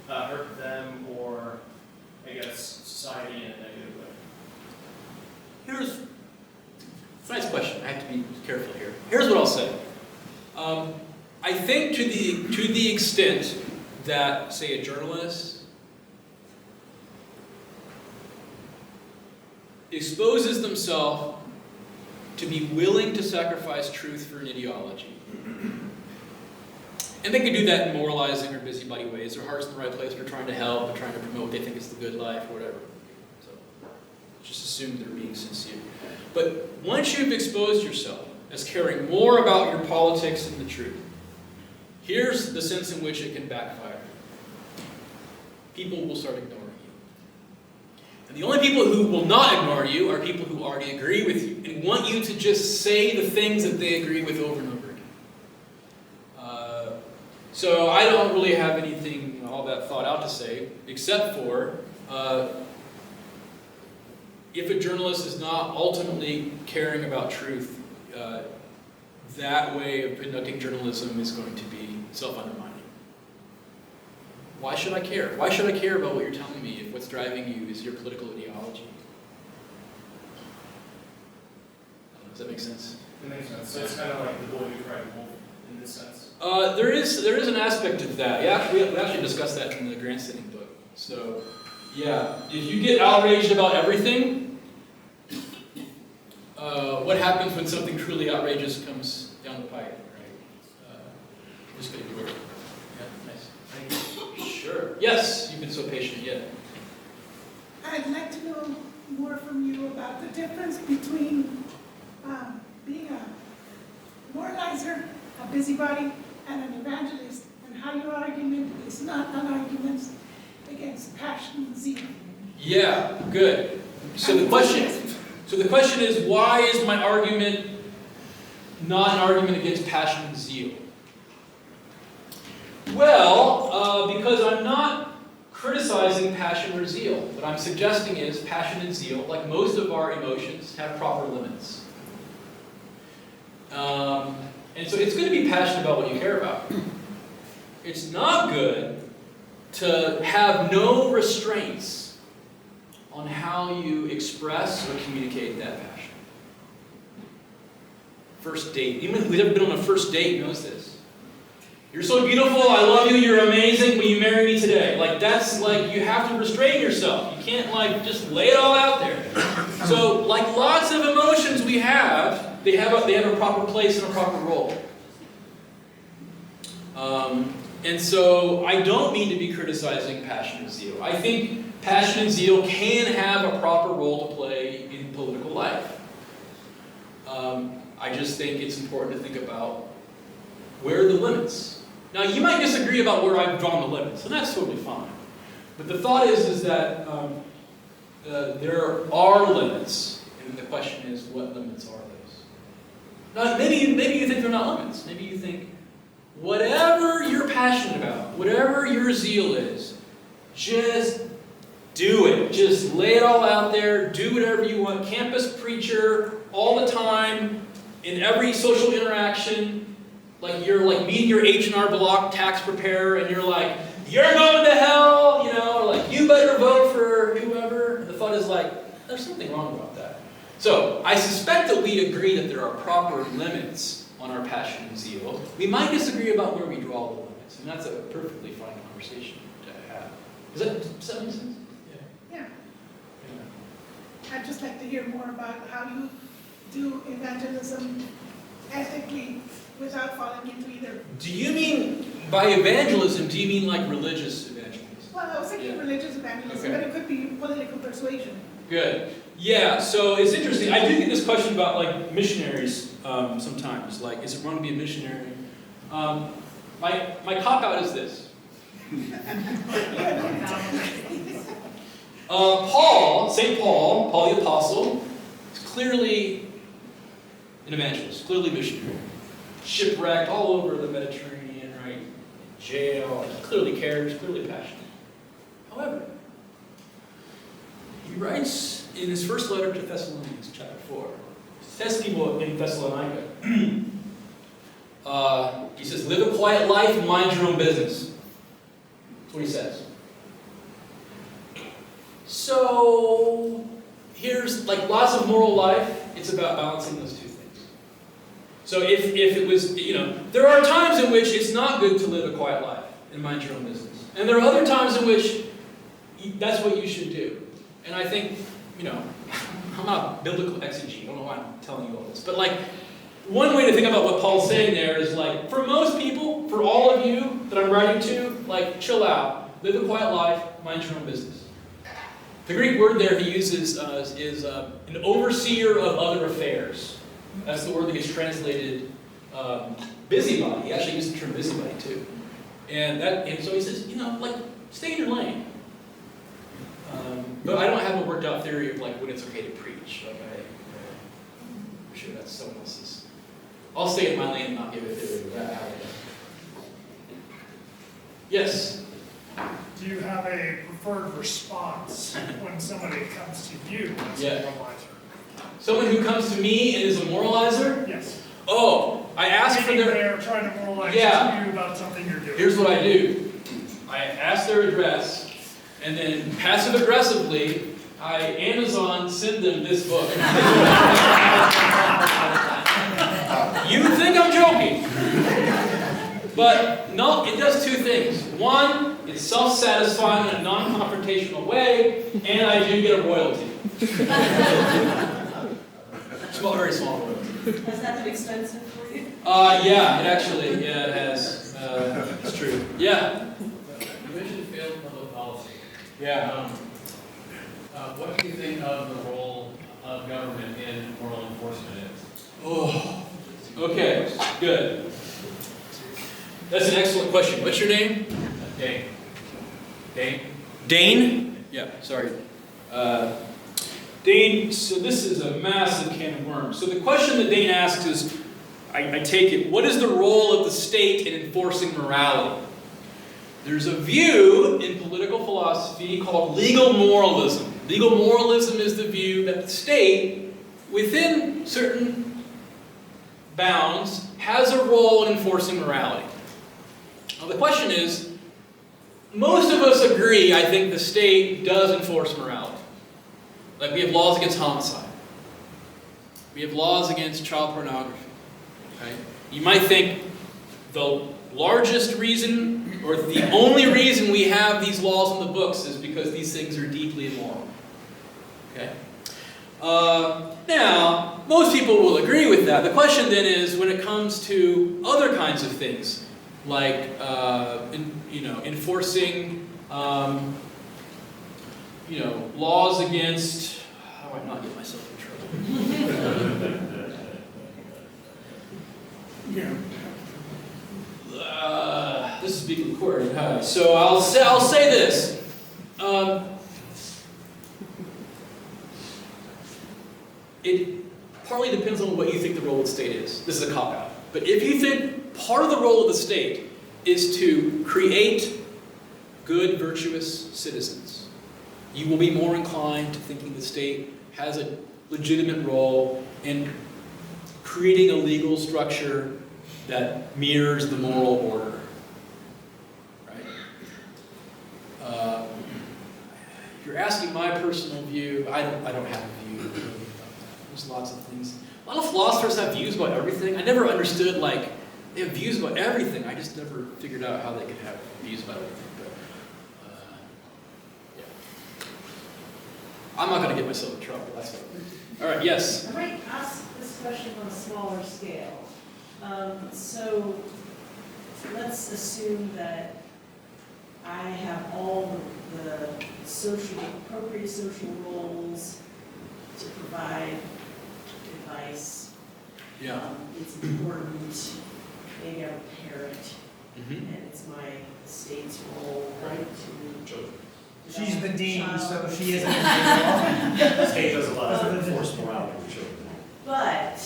hurt them, or I guess society in a negative way. It's a nice question. I have to be careful here. Here's what I'll say. I think to the extent that, say, a journalist exposes themselves to be willing to sacrifice truth for an ideology, and they can do that in moralizing or busybody ways. Their heart's in the right place. They're trying to help. They're trying to promote what they think is the good life, or whatever. So just assume they're being sincere. But once you've exposed yourself as caring more about your politics than the truth, here's the sense in which it can backfire. People will start ignoring you. And the only people who will not ignore you are people who already agree with you and want you to just say the things that they agree with over and over again. So I don't really have anything all that thought out to say, except for if a journalist is not ultimately caring about truth, that way of conducting journalism is going to be self-undermining. Why should I care? Why should I care about what you're telling me if what's driving you is your political ideology? Does that make sense? It makes sense. So it's kind of like the boy who cried wolf in this sense. There is an aspect of that. Yeah, we actually discussed that in the grandstanding book. So, yeah, if you get outraged about everything, what happens when something truly outrageous comes down the pipe, right? Just getting to work. Yeah, nice. Thank you. Sure. Yes, you've been so patient. Yeah. I'd like to know more from you about the difference between being a moralizer, a busybody, and an evangelist, and how your argument is not an argument against passion and zeal. Yeah, good. So the question is, why is my argument not an argument against passion and zeal? Well, because I'm not criticizing passion or zeal. What I'm suggesting is passion and zeal, like most of our emotions, have proper limits. And so it's good to be passionate about what you care about. It's not good to have no restraints on how you express or communicate that passion. First date. Even who's ever been on a first date knows this. You're so beautiful, I love you, you're amazing, will you marry me today? That's you have to restrain yourself. You can't just lay it all out there. So lots of emotions we have, they have a proper place and a proper role. And so I don't mean to be criticizing passion and zeal. I think passion and zeal can have a proper role to play in political life. I just think it's important to think about where are the limits? Now, you might disagree about where I've drawn the limits, and that's totally fine. But the thought is that there are limits, and the question is, what limits are those? Now, maybe you think they're not limits. Maybe you think, whatever you're passionate about, whatever your zeal is, just do it. Just lay it all out there. Do whatever you want. Campus preacher all the time, in every social interaction. Like you're like meeting your H&R Block tax preparer, and you're like, you're going to hell, you know, or like, you better vote for whoever. And the thought is like, there's something wrong about that. So I suspect that we agree that there are proper limits on our passion and zeal. We might disagree about where we draw the limits, and that's a perfectly fine conversation to have. Does that make sense? Yeah. I'd just like to hear more about how you do evangelism ethically without falling into either. Do you mean, by evangelism, do you mean like religious evangelism? Well, I was thinking religious evangelism, Okay. but it could be political persuasion. Good. Yeah, so it's interesting. I do get this question about like missionaries sometimes. Like, is it wrong to be a missionary? My cop-out is this. St. Paul the Apostle, is clearly an evangelist, clearly missionary. Shipwrecked all over the Mediterranean, right? Jail. He clearly cares, clearly passionate. However, he writes in his first letter to Thessalonians, chapter 4, says people in Thessalonica, he says, live a quiet life and mind your own business. That's what he says. So, here's like lots of moral life, it's about balancing those two things. So if it was, you know, there are times in which it's not good to live a quiet life and mind your own business. And there are other times in which that's what you should do. And I think, you know, I'm not a biblical exegete, I don't know why I'm telling you all this. But like, one way to think about what Paul's saying there is like, for most people, for all of you that I'm writing to, like, chill out. Live a quiet life, mind your own business. The Greek word there he uses is an overseer of other affairs. That's the word that gets translated busybody. He actually used the term busybody too. And so he says, you know, like, stay in your lane. But I don't have a worked out theory of like when it's okay to preach. Like I'm sure that's someone else's. I'll stay in my lane and not give a theory of that. Yes? Do you have a preferred response when somebody comes to you as a moralizer? Someone who comes to me and is a moralizer? Yes. Oh, I ask for their... They're trying to moralize to you about something you're doing. Here's what I do. I ask their address, and then passive-aggressively, I Amazon send them this book. You think I'm joking. But no, it does two things. One, it's self-satisfying in a non-confrontational way, and I do get a royalty. Very small royalty. Has that been expensive for you? Yeah, it has. It's true. Yeah. You mentioned failed public policy. Yeah. What do you think of the role of government in moral enforcement is? Oh, okay, good. That's an excellent question. What's your name? Dane. Dane? Dane? Yeah, sorry. Dane, so this is a massive can of worms. So the question that Dane asks is, I take it, what is the role of the state in enforcing morality? There's a view in political philosophy called legal moralism. Legal moralism is the view that the state, within certain bounds, has a role in enforcing morality. Now the question is, most of us agree, I think, the state does enforce morality. Like we have laws against homicide. We have laws against child pornography. Okay? You might think the largest reason, or the only reason we have these laws in the books is because these things are deeply immoral. Okay? Now, most people will agree with that. The question then is, when it comes to other kinds of things, like enforcing laws against, how do I not get myself in trouble? This is being recorded, huh? So I'll say this. It partly depends on what you think the role of the state is. This is a cop-out. But if you think part of the role of the state is to create good, virtuous citizens, you will be more inclined to thinking the state has a legitimate role in creating a legal structure that mirrors the moral order. Right? If you're asking my personal view, I don't have a view really about that. There's lots of things. A lot of philosophers have views about everything. I never understood, like, they have views about everything. I just never figured out how they could have views about everything. But, yeah. I'm not going to get myself in trouble. That's fine. All right, yes? I might ask this question on a smaller scale. So let's assume that I have all the appropriate social roles to provide advice. Yeah. It's important. Maybe I'm a parent, Mm-hmm. and it's my state's role, right, to She's the dean, child. so she isn't in the State does a lot of enforce morality for children. But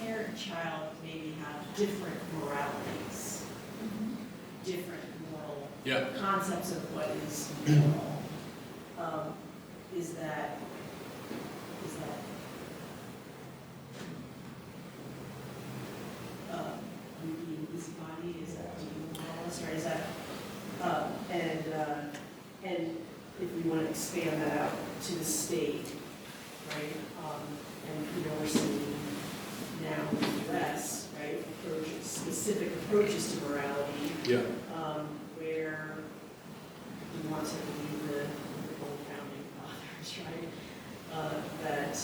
parent and child maybe have different moralities, different moral Yeah. concepts of what is moral. Is that you being busybody? Is that being moralist, or is that and if we want to expand that out to the state, right? And we're seeing now in the U.S., right, specific approaches to morality, Yeah. where we want to believe the old founding fathers, right, that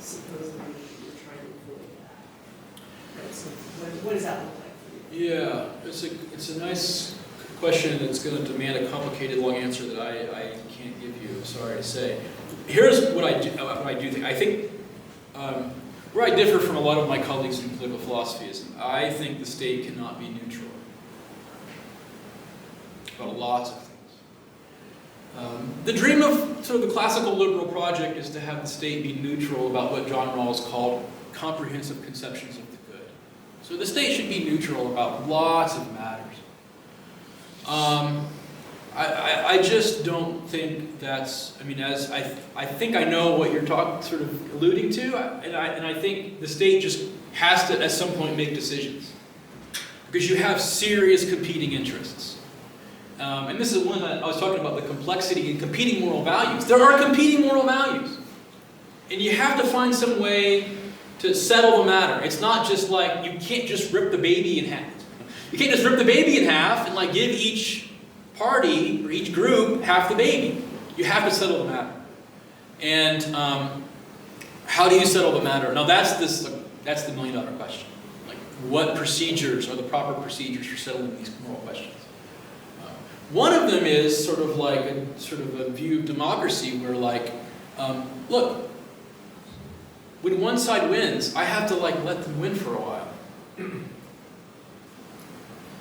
supposedly we're trying to avoid that. Right, so what does that look like for you? Yeah, it's a nice question that's going to demand a complicated, long answer that I can't give you. I'm sorry to say. Here's what I do think. I think where I differ from a lot of my colleagues in political philosophy is I think the state cannot be neutral about lots of things. The dream of sort of the classical liberal project is to have the state be neutral about what John Rawls called comprehensive conceptions of the good. So the state should be neutral about lots of matters. I just don't think that's, I mean, as I think I know what you're sort of alluding to, and I think the state just has to, at some point, make decisions. Because you have serious competing interests. And this is one that I was talking about, the complexity in competing moral values. There are competing moral values. And you have to find some way to settle the matter. It's not just like, you can't just rip the baby in half. You can't just rip the baby in half and like give each party or each group half the baby. You have to settle the matter. And how do you settle the matter? Now that's the million-dollar question. Like, what procedures are the proper procedures for settling these moral questions? One of them is sort of like a view of democracy where like, look, when one side wins, I have to like let them win for a while.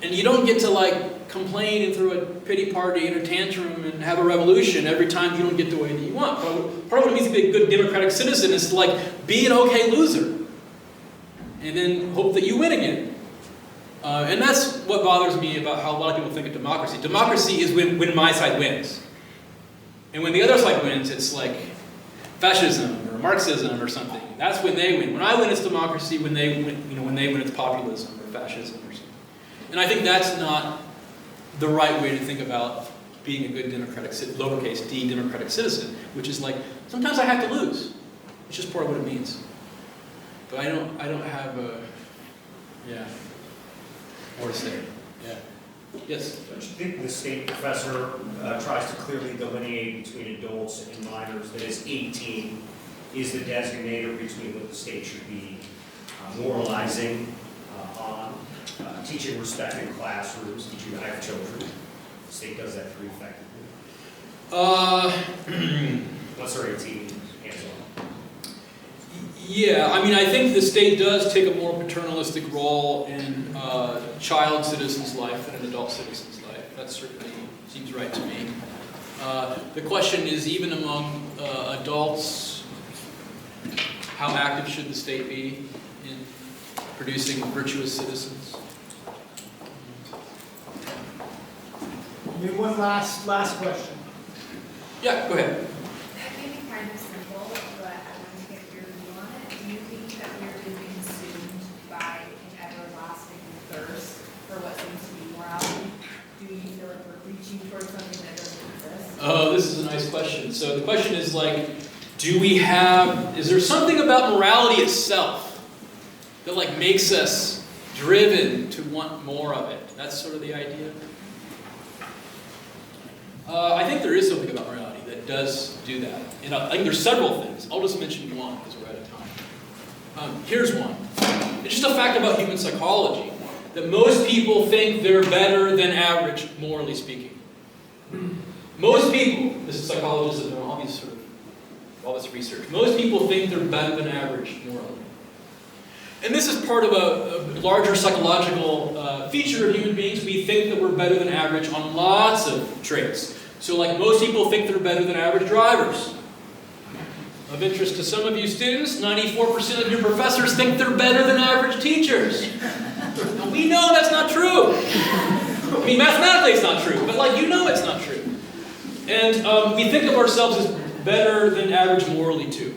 And you don't get to like complain and throw a pity party and a tantrum and have a revolution every time you don't get the way that you want. Part of what it means to be a good democratic citizen is to like be an okay loser. And then hope that you win again. And that's what bothers me about how a lot of people think of democracy. Democracy is when my side wins. And when the other side wins, it's like fascism or Marxism or something. That's when they win. When I win, it's democracy. When they win, when they win, it's populism or fascism or something. And I think that's not the right way to think about being a good democratic, lowercase d, democratic citizen, which is like, sometimes I have to lose. It's just part of what it means. But I don't have a, more to say. Yeah. Yes? Don't you think the state professor tries to clearly delineate between adults and minors, that is 18 is the designator between what the state should be moralizing on, teaching respect in classrooms, teaching to have children. The state does that pretty effectively. Once they're 18, hands on. Yeah, I mean, I think the state does take a more paternalistic role in a child citizen's life than an adult citizen's life. That certainly seems right to me. The question is, even among adults, how active should the state be in producing virtuous citizens? Maybe one last question. Yeah, go ahead. That may be kind of simple, but I want to get your view on it. Do you think that we're being consumed by an everlasting thirst for what seems to be morality? Do you feel like we're reaching towards something that doesn't exist? Oh, this is a nice question. So the question is like, is there something about morality itself that like makes us driven to want more of it? That's sort of the idea. I think there is something about morality that does do that. And I think there's several things. I'll just mention one because we're out of time. Here's one. It's just a fact about human psychology that most people think they're better than average, morally speaking. Most people, this is psychologists that know all this research, most people think they're better than average morally. And this is part of a larger psychological feature of human beings. We think that we're better than average on lots of traits. So like most people think they're better than average drivers. Of interest to some of you students, 94% of your professors think they're better than average teachers. Now we know that's not true. I mean, mathematically it's not true, but like you know it's not true. And we think of ourselves as better than average morally too.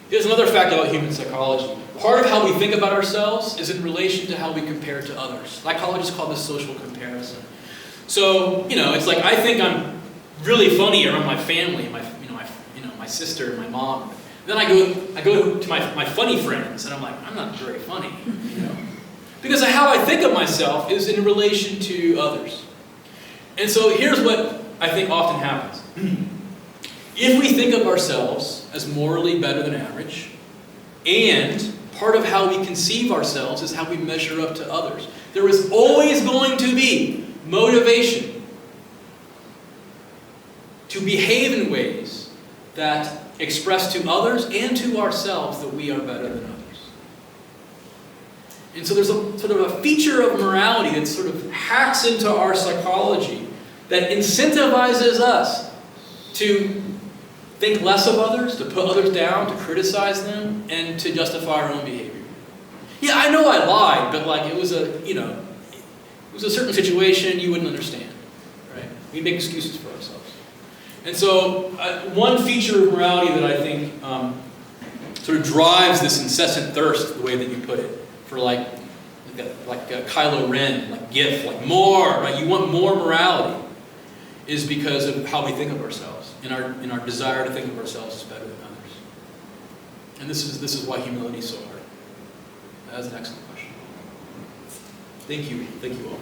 Here's another fact about human psychology. Part of how we think about ourselves is in relation to how we compare to others. Psychologists call this social comparison. So, it's like I think I'm really funny around my family, my sister, my mom. Then I go to my funny friends, and I'm like, I'm not very funny, because how I think of myself is in relation to others. And so here's what I think often happens. If we think of ourselves as morally better than average, and part of how we conceive ourselves is how we measure up to others, there is always going to be motivation to behave in ways that express to others and to ourselves that we are better than others. And so there's a sort of a feature of morality that sort of hacks into our psychology that incentivizes us to think less of others, to put others down, to criticize them, and to justify our own behavior. Yeah, I know I lied, but like it was a certain situation you wouldn't understand, right? We make excuses for ourselves. And so one feature of morality that I think sort of drives this incessant thirst, the way that you put it, for like Kylo Ren, like GIF, like more, right? You want more morality, is because of how we think of ourselves, in our desire to think of ourselves as better than others. And this is why humility is so hard. That's an excellent question. Thank you all.